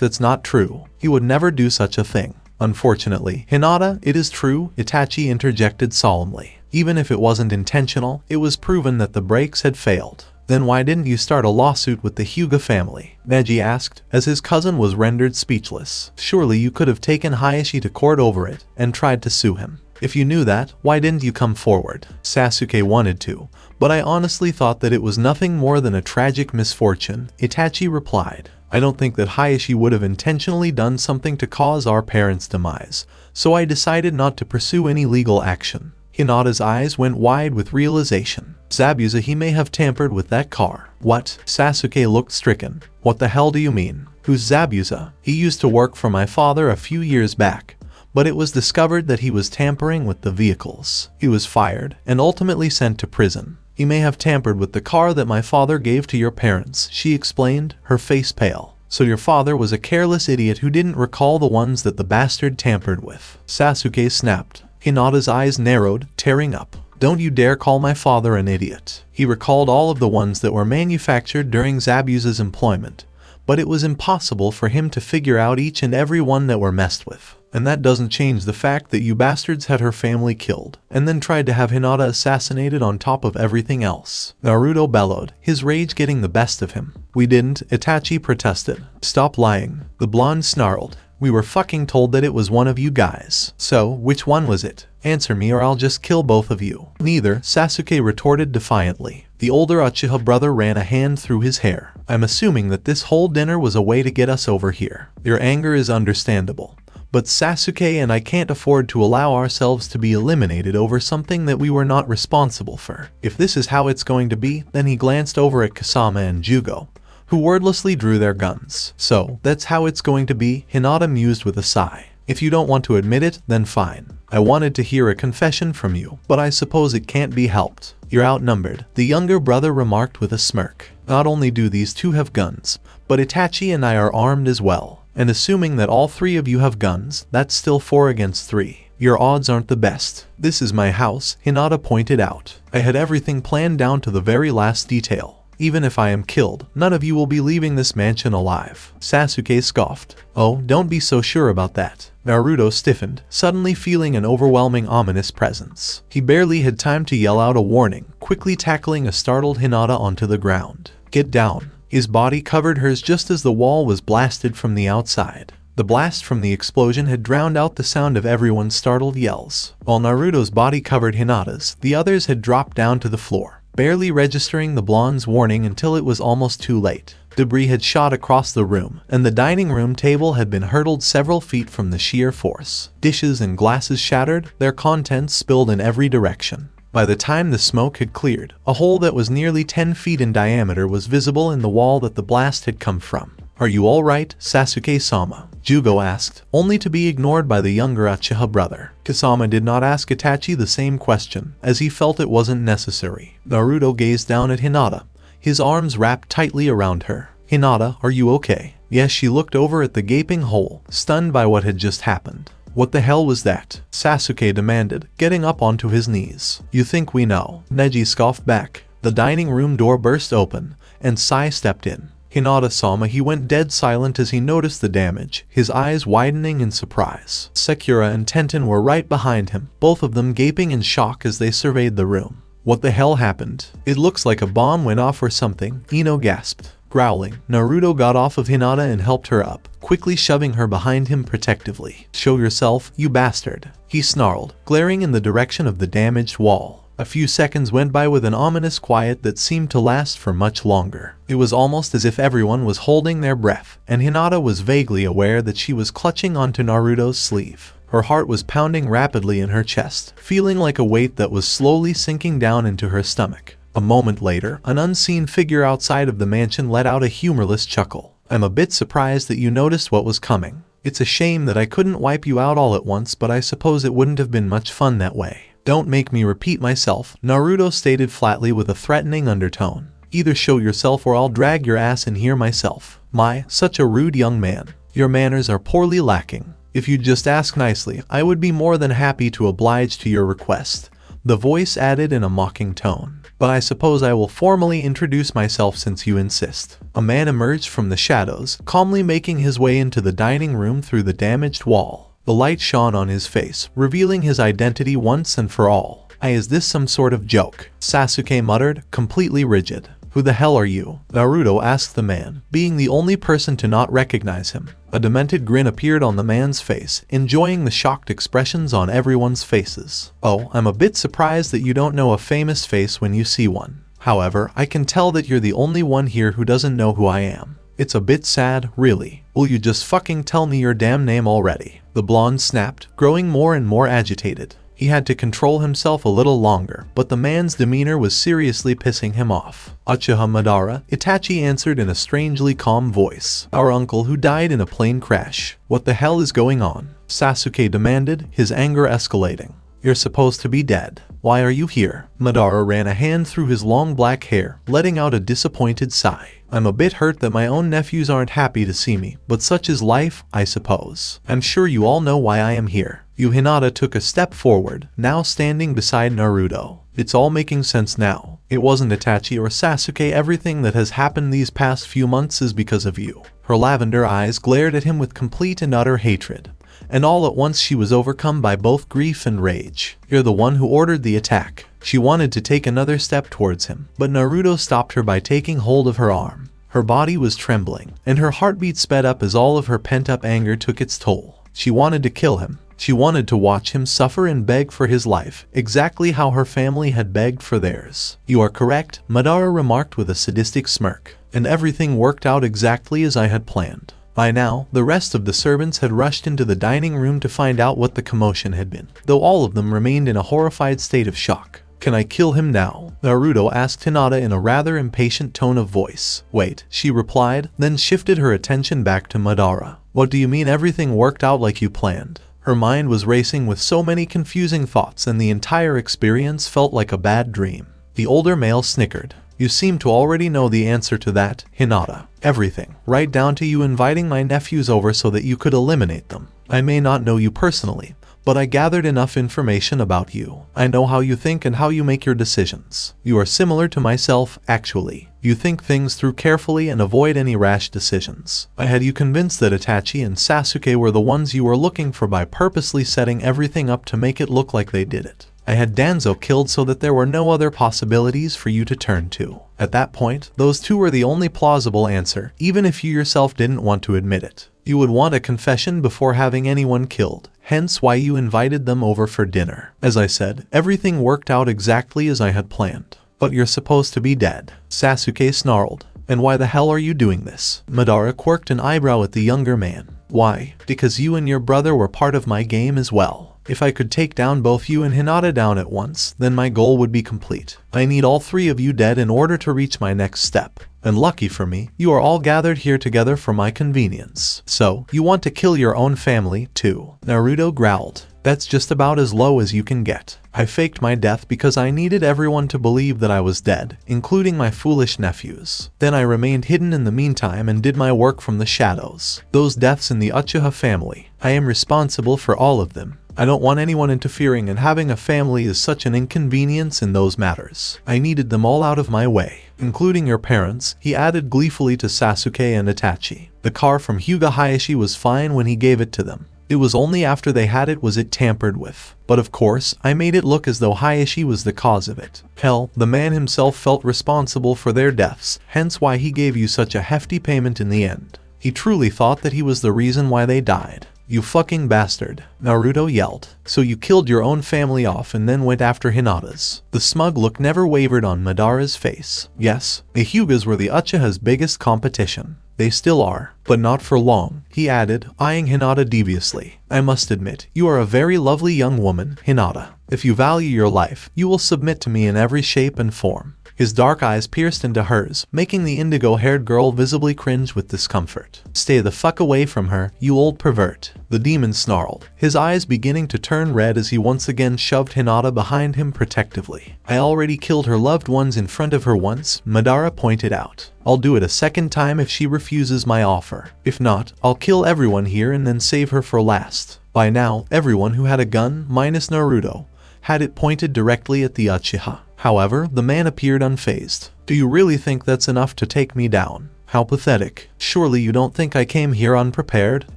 That's not true. He would never do such a thing. Unfortunately, Hinata, it is true, Itachi interjected solemnly. Even if it wasn't intentional, it was proven that the brakes had failed. Then why didn't you start a lawsuit with the Hyuga family? Neji asked, as his cousin was rendered speechless. Surely you could have taken Hayashi to court over it and tried to sue him. If you knew that, why didn't you come forward? Sasuke wanted to, but I honestly thought that it was nothing more than a tragic misfortune, Itachi replied. I don't think that Hayashi would have intentionally done something to cause our parents' demise, so I decided not to pursue any legal action. Hinata's eyes went wide with realization. Zabuza, he may have tampered with that car. What? Sasuke looked stricken. What the hell do you mean? Who's Zabuza? He used to work for my father a few years back, but it was discovered that he was tampering with the vehicles. He was fired and ultimately sent to prison. He may have tampered with the car that my father gave to your parents, she explained, her face pale. So your father was a careless idiot who didn't recall the ones that the bastard tampered with. Sasuke snapped. Hinata's eyes narrowed, tearing up. Don't you dare call my father an idiot. He recalled all of the ones that were manufactured during Zabuza's employment, but it was impossible for him to figure out each and every one that were messed with. And that doesn't change the fact that you bastards had her family killed, and then tried to have Hinata assassinated on top of everything else. Naruto bellowed, his rage getting the best of him. We didn't, Itachi protested. Stop lying. The blonde snarled. We were fucking told that it was one of you guys. So, which one was it? Answer me or I'll just kill both of you. Neither, Sasuke retorted defiantly. The older Uchiha brother ran a hand through his hair. I'm assuming that this whole dinner was a way to get us over here. Your anger is understandable. But Sasuke and I can't afford to allow ourselves to be eliminated over something that we were not responsible for. If this is how it's going to be, then he glanced over at Kasama and Jugo, who wordlessly drew their guns. So, that's how it's going to be, Hinata mused with a sigh. If you don't want to admit it, then fine. I wanted to hear a confession from you, but I suppose it can't be helped. You're outnumbered, the younger brother remarked with a smirk. Not only do these two have guns, but Itachi and I are armed as well. And assuming that all three of you have guns, that's still 4 against 3. Your odds aren't the best. This is my house, Hinata pointed out. I had everything planned down to the very last detail. Even if I am killed, none of you will be leaving this mansion alive. Sasuke scoffed. Oh, don't be so sure about that. Naruto stiffened, suddenly feeling an overwhelming ominous presence. He barely had time to yell out a warning, quickly tackling a startled Hinata onto the ground. Get down. His body covered hers just as the wall was blasted from the outside. The blast from the explosion had drowned out the sound of everyone's startled yells. While Naruto's body covered Hinata's, the others had dropped down to the floor, barely registering the blonde's warning until it was almost too late. Debris had shot across the room, and the dining room table had been hurtled several feet from the sheer force. Dishes and glasses shattered, their contents spilled in every direction. By the time the smoke had cleared, a hole that was nearly 10 feet in diameter was visible in the wall that the blast had come from. Are you alright, Sasuke-sama? Jugo asked, only to be ignored by the younger Uchiha brother. Kasama did not ask Itachi the same question, as he felt it wasn't necessary. Naruto gazed down at Hinata, his arms wrapped tightly around her. Hinata, are you okay? Yes, she looked over at the gaping hole, stunned by what had just happened. What the hell was that? Sasuke demanded, getting up onto his knees. You think we know? Neji scoffed back. The dining room door burst open, and Sai stepped in. Hinata-sama, he went dead silent as he noticed the damage, his eyes widening in surprise. Sakura and Tenten were right behind him, both of them gaping in shock as they surveyed the room. What the hell happened? It looks like a bomb went off or something, Ino gasped. Growling, Naruto got off of Hinata and helped her up, quickly shoving her behind him protectively. Show yourself, you bastard, he snarled, glaring in the direction of the damaged wall. A few seconds went by with an ominous quiet that seemed to last for much longer. It was almost as if everyone was holding their breath, and Hinata was vaguely aware that she was clutching onto Naruto's sleeve. Her heart was pounding rapidly in her chest, feeling like a weight that was slowly sinking down into her stomach. A moment later, an unseen figure outside of the mansion let out a humorless chuckle. I'm a bit surprised that you noticed what was coming. It's a shame that I couldn't wipe you out all at once, but I suppose it wouldn't have been much fun that way. Don't make me repeat myself, Naruto stated flatly with a threatening undertone. Either show yourself or I'll drag your ass in here myself. My, such a rude young man. Your manners are poorly lacking. If you'd just ask nicely, I would be more than happy to oblige to your request. The voice added in a mocking tone. But I suppose I will formally introduce myself since you insist. A man emerged from the shadows, calmly making his way into the dining room through the damaged wall. The light shone on his face, revealing his identity once and for all. Is this some sort of joke? Sasuke muttered, completely rigid. Who the hell are you? Naruto asked the man, being the only person to not recognize him. A demented grin appeared on the man's face, enjoying the shocked expressions on everyone's faces. Oh, I'm a bit surprised that you don't know a famous face when you see one. However, I can tell that you're the only one here who doesn't know who I am. It's a bit sad, really. Will you just fucking tell me your damn name already? The blonde snapped, growing more and more agitated. He had to control himself a little longer, but the man's demeanor was seriously pissing him off. Uchiha Madara, Itachi answered in a strangely calm voice. Our uncle who died in a plane crash. What the hell is going on? Sasuke demanded, his anger escalating. You're supposed to be dead. Why are you here? Madara ran a hand through his long black hair, letting out a disappointed sigh. I'm a bit hurt that my own nephews aren't happy to see me, but such is life, I suppose. I'm sure you all know why I am here. Hinata took a step forward, now standing beside Naruto. It's all making sense now. It wasn't Itachi or Sasuke. Everything that has happened these past few months is because of you. Her lavender eyes glared at him with complete and utter hatred. And all at once she was overcome by both grief and rage. You're the one who ordered the attack. She wanted to take another step towards him, but Naruto stopped her by taking hold of her arm. Her body was trembling, and her heartbeat sped up as all of her pent-up anger took its toll. She wanted to kill him. She wanted to watch him suffer and beg for his life, exactly how her family had begged for theirs. You are correct, Madara remarked with a sadistic smirk. And everything worked out exactly as I had planned. By now, the rest of the servants had rushed into the dining room to find out what the commotion had been, though all of them remained in a horrified state of shock. Can I kill him now? Naruto asked Hinata in a rather impatient tone of voice. Wait, she replied, then shifted her attention back to Madara. What do you mean everything worked out like you planned? Her mind was racing with so many confusing thoughts, and the entire experience felt like a bad dream. The older male snickered. You seem to already know the answer to that, Hinata. Everything, right down to you inviting my nephews over so that you could eliminate them. I may not know you personally, but I gathered enough information about you. I know how you think and how you make your decisions. You are similar to myself, actually. You think things through carefully and avoid any rash decisions. I had you convinced that Itachi and Sasuke were the ones you were looking for by purposely setting everything up to make it look like they did it. I had Danzo killed so that there were no other possibilities for you to turn to. At that point, those two were the only plausible answer, even if you yourself didn't want to admit it. You would want a confession before having anyone killed, hence why you invited them over for dinner. As I said, everything worked out exactly as I had planned. But you're supposed to be dead. Sasuke snarled. And why the hell are you doing this? Madara quirked an eyebrow at the younger man. Why? Because you and your brother were part of my game as well. If I could take down both you and Hinata down at once, then my goal would be complete. I need all three of you dead in order to reach my next step. And lucky for me, you are all gathered here together for my convenience. So, you want to kill your own family, too. Naruto growled. That's just about as low as you can get. I faked my death because I needed everyone to believe that I was dead, including my foolish nephews. Then I remained hidden in the meantime and did my work from the shadows. Those deaths in the Uchiha family, I am responsible for all of them. I don't want anyone interfering, and having a family is such an inconvenience in those matters. I needed them all out of my way, including your parents, he added gleefully to Sasuke and Itachi. The car from Hyuga Hayashi was fine when he gave it to them. It was only after they had it was it tampered with. But of course, I made it look as though Hayashi was the cause of it. Hell, the man himself felt responsible for their deaths, hence why he gave you such a hefty payment in the end. He truly thought that he was the reason why they died. You fucking bastard, Naruto yelled. So you killed your own family off and then went after Hinata's. The smug look never wavered on Madara's face. Yes, the Hyugas were the Uchiha's biggest competition. They still are, but not for long, he added, eyeing Hinata deviously. I must admit, you are a very lovely young woman, Hinata. If you value your life, you will submit to me in every shape and form. His dark eyes pierced into hers, making the indigo-haired girl visibly cringe with discomfort. Stay the fuck away from her, you old pervert. The demon snarled, his eyes beginning to turn red as he once again shoved Hinata behind him protectively. I already killed her loved ones in front of her once, Madara pointed out. I'll do it a second time if she refuses my offer. If not, I'll kill everyone here and then save her for last. By now, everyone who had a gun, minus Naruto, had it pointed directly at the Uchiha. However, the man appeared unfazed. "Do you really think that's enough to take me down? How pathetic. Surely you don't think I came here unprepared,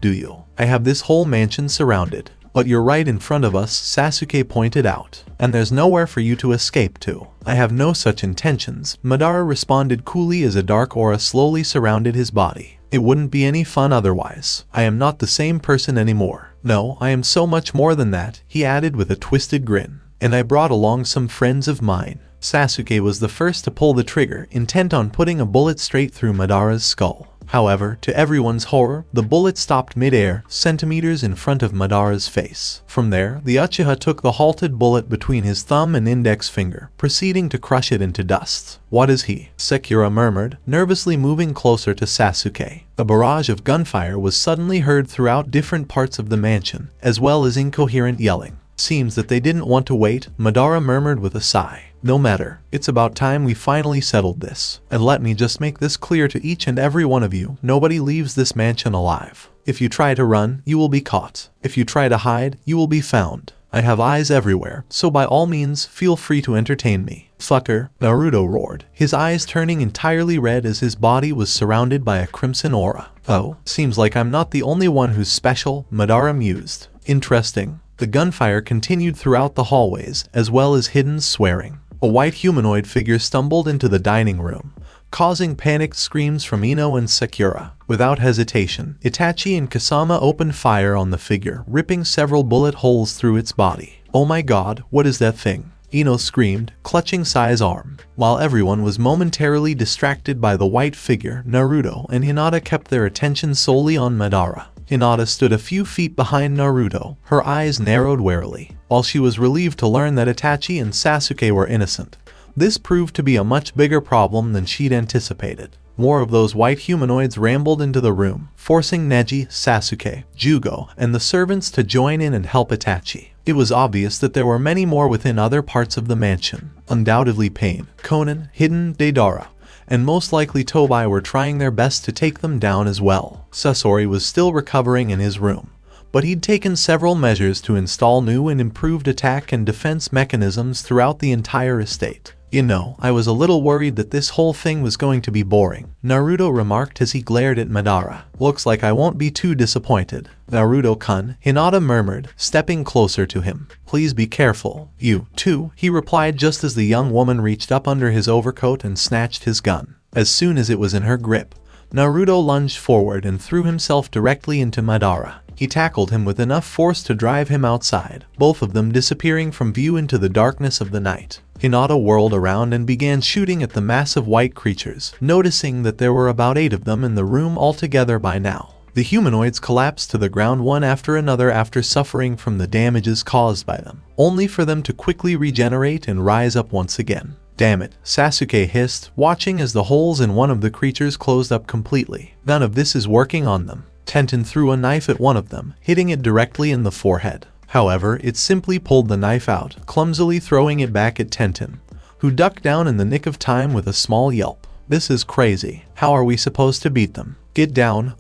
do you? I have this whole mansion surrounded." "But you're right in front of us," Sasuke pointed out. "And there's nowhere for you to escape to." "I have no such intentions," Madara responded coolly as a dark aura slowly surrounded his body. "It wouldn't be any fun otherwise. I am not the same person anymore. No, I am so much more than that," he added with a twisted grin. "And I brought along some friends of mine." Sasuke was the first to pull the trigger, intent on putting a bullet straight through Madara's skull. However, to everyone's horror, the bullet stopped mid-air, centimeters in front of Madara's face. From there, the Uchiha took the halted bullet between his thumb and index finger, proceeding to crush it into dust. "What is he?" Sekura murmured, nervously moving closer to Sasuke. A barrage of gunfire was suddenly heard throughout different parts of the mansion, as well as incoherent yelling. "Seems that they didn't want to wait," Madara murmured with a sigh. "No matter, it's about time we finally settled this. And let me just make this clear to each and every one of you, nobody leaves this mansion alive. If you try to run, you will be caught. If you try to hide, you will be found. I have eyes everywhere, so by all means, feel free to entertain me." "Fucker," Naruto roared, his eyes turning entirely red as his body was surrounded by a crimson aura. "Oh, seems like I'm not the only one who's special," Madara mused. "Interesting." The gunfire continued throughout the hallways, as well as hidden swearing. A white humanoid figure stumbled into the dining room, causing panicked screams from Ino and Sakura. Without hesitation, Itachi and Kasama opened fire on the figure, ripping several bullet holes through its body. "Oh my god, what is that thing?" Ino screamed, clutching Sai's arm. While everyone was momentarily distracted by the white figure, Naruto and Hinata kept their attention solely on Madara. Hinata stood a few feet behind Naruto, her eyes narrowed warily. While she was relieved to learn that Itachi and Sasuke were innocent, this proved to be a much bigger problem than she'd anticipated. More of those white humanoids rambled into the room, forcing Neji, Sasuke, Jugo, and the servants to join in and help Itachi. It was obvious that there were many more within other parts of the mansion. Undoubtedly Pain, Konan, Hidden, Deidara, and most likely Tobai were trying their best to take them down as well. Sasori was still recovering in his room, but he'd taken several measures to install new and improved attack and defense mechanisms throughout the entire estate. "You know, I was a little worried that this whole thing was going to be boring," Naruto remarked as he glared at Madara. "Looks like I won't be too disappointed." "Naruto-kun," Hinata murmured, stepping closer to him. "Please be careful." "You, too," he replied just as the young woman reached up under his overcoat and snatched his gun. As soon as it was in her grip, Naruto lunged forward and threw himself directly into Madara. He tackled him with enough force to drive him outside, both of them disappearing from view into the darkness of the night. Hinata whirled around and began shooting at the massive white creatures, noticing that there were about 8 of them in the room altogether by now. The humanoids collapsed to the ground one after another after suffering from the damages caused by them, only for them to quickly regenerate and rise up once again. "Damn it," Sasuke hissed, watching as the holes in one of the creatures closed up completely. "None of this is working on them." Tenten threw a knife at one of them, hitting it directly in the forehead. However, it simply pulled the knife out, clumsily throwing it back at Tenten, who ducked down in the nick of time with a small yelp. "This is crazy. How are we supposed to beat them? Get down,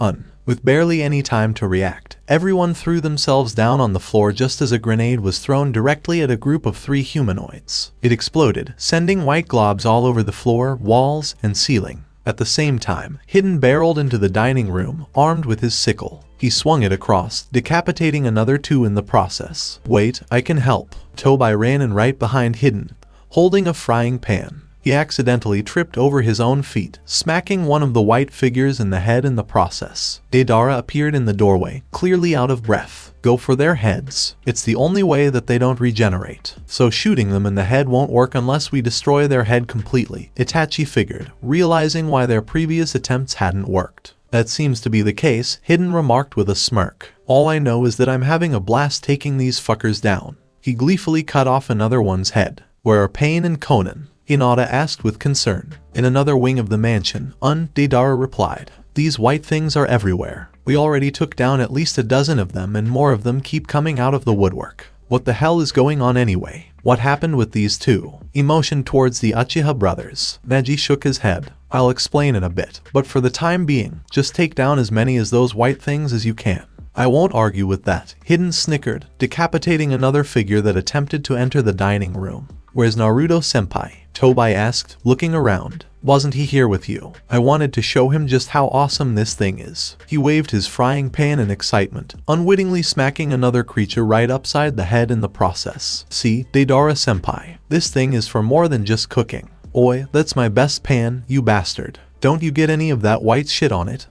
With barely any time to react, everyone threw themselves down on the floor just as a grenade was thrown directly at a group of 3 humanoids. It exploded, sending white globs all over the floor, walls, and ceiling. At the same time, Hidden barreled into the dining room, armed with his sickle. He swung it across, decapitating another 2 in the process. "Wait, I can help." Tobai ran in right behind Hidden, holding a frying pan. He accidentally tripped over his own feet, smacking one of the white figures in the head in the process. Deidara appeared in the doorway, clearly out of breath. "Go for their heads. It's the only way that they don't regenerate. So shooting them in the head won't work unless we destroy their head completely," Itachi figured, realizing why their previous attempts hadn't worked. "That seems to be the case," Hidden remarked with a smirk. "All I know is that I'm having a blast taking these fuckers down." He gleefully cut off another one's head. "Where are Pain and Konan?" Hinata asked with concern. "In another wing of the mansion," Deidara replied. "These white things are everywhere. We already took down at least a dozen of them and more of them keep coming out of the woodwork. What the hell is going on anyway? What happened with these 2? He motioned towards the Uchiha brothers. Neji shook his head. "I'll explain in a bit, but for the time being, just take down as many of those white things as you can." I won't argue with that. Hidden snickered, decapitating another figure that attempted to enter the dining room. Where's Naruto-senpai? Tobai asked, looking around. Wasn't he here with you? I wanted to show him just how awesome this thing is. He waved his frying pan in excitement, unwittingly smacking another creature right upside the head in the process. See, Deidara-senpai. This thing is for more than just cooking. Oi, that's my best pan, you bastard. Don't you get any of that white shit on it,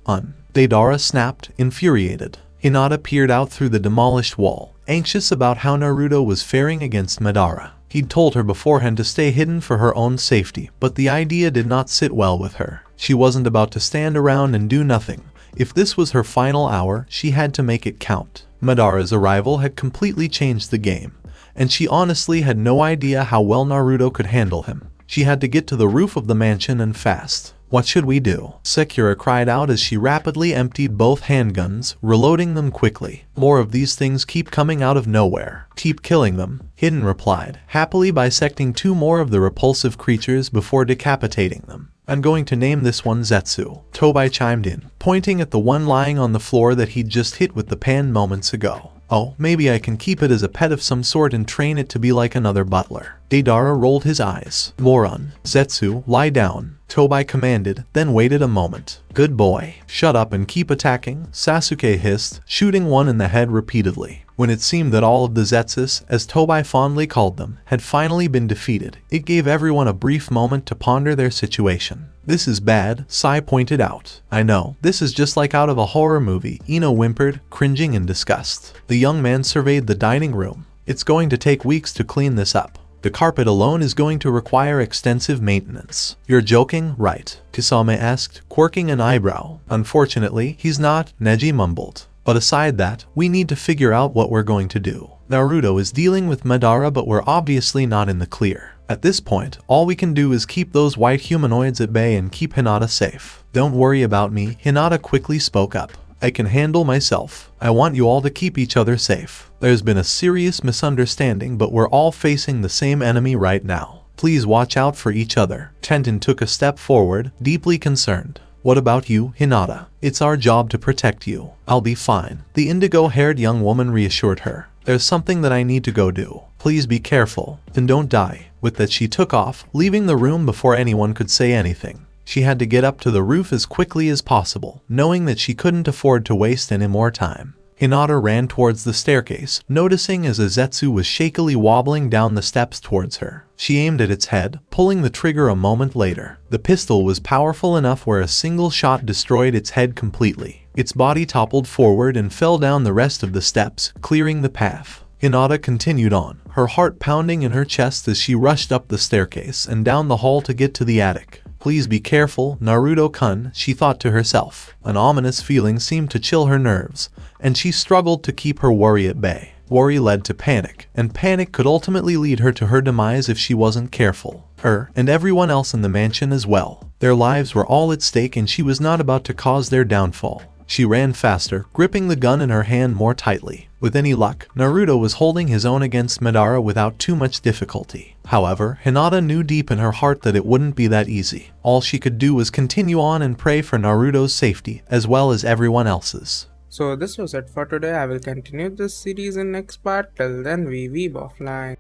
Deidara snapped, infuriated. Hinata peered out through the demolished wall, anxious about how Naruto was faring against Madara. He'd told her beforehand to stay hidden for her own safety, but the idea did not sit well with her. She wasn't about to stand around and do nothing. If this was her final hour, she had to make it count. Madara's arrival had completely changed the game, and she honestly had no idea how well Naruto could handle him. She had to get to the roof of the mansion and fast. What should we do? Sakura cried out as she rapidly emptied both handguns, reloading them quickly. More of these things keep coming out of nowhere. Keep killing them, Hidden replied, happily bisecting 2 more of the repulsive creatures before decapitating them. I'm going to name this one Zetsu, Tobai chimed in, pointing at the one lying on the floor that he'd just hit with the pan moments ago. Oh, maybe I can keep it as a pet of some sort and train it to be like another butler. Deidara rolled his eyes. Moron. Zetsu, lie down, Tobai commanded, then waited a moment. Good boy. Shut up and keep attacking, Sasuke hissed, shooting one in the head repeatedly. When it seemed that all of the Zetsus, as Tobai fondly called them, had finally been defeated, it gave everyone a brief moment to ponder their situation. This is bad, Sai pointed out. I know, this is just like out of a horror movie, Ino whimpered, cringing in disgust. The young man surveyed the dining room. It's going to take weeks to clean this up. The carpet alone is going to require extensive maintenance. You're joking, right? Kisame asked, quirking an eyebrow. Unfortunately, he's not, Neji mumbled. But aside that, we need to figure out what we're going to do. Naruto is dealing with Madara, but we're obviously not in the clear. At this point, all we can do is keep those white humanoids at bay and keep Hinata safe. Don't worry about me, Hinata quickly spoke up. I can handle myself. I want you all to keep each other safe. There's been a serious misunderstanding, but we're all facing the same enemy right now. Please watch out for each other. Tenten took a step forward, deeply concerned. What about you, Hinata? It's our job to protect you. I'll be fine, the indigo-haired young woman reassured her. There's something that I need to go do. Please be careful, and don't die. With that she took off, leaving the room before anyone could say anything. She had to get up to the roof as quickly as possible, knowing that she couldn't afford to waste any more time. Hinata ran towards the staircase, noticing as a Zetsu was shakily wobbling down the steps towards her. She aimed at its head, pulling the trigger a moment later. The pistol was powerful enough where a single shot destroyed its head completely. Its body toppled forward and fell down the rest of the steps, clearing the path. Hinata continued on, her heart pounding in her chest as she rushed up the staircase and down the hall to get to the attic. Please be careful, Naruto-kun, she thought to herself. An ominous feeling seemed to chill her nerves, and she struggled to keep her worry at bay. Worry led to panic, and panic could ultimately lead her to her demise if she wasn't careful. Her, and everyone else in the mansion as well. Their lives were all at stake and she was not about to cause their downfall. She ran faster, gripping the gun in her hand more tightly. With any luck, Naruto was holding his own against Madara without too much difficulty. However, Hinata knew deep in her heart that it wouldn't be that easy. All she could do was continue on and pray for Naruto's safety, as well as everyone else's. So this was it for today. I will continue this series in next part. Till then, we weeb offline.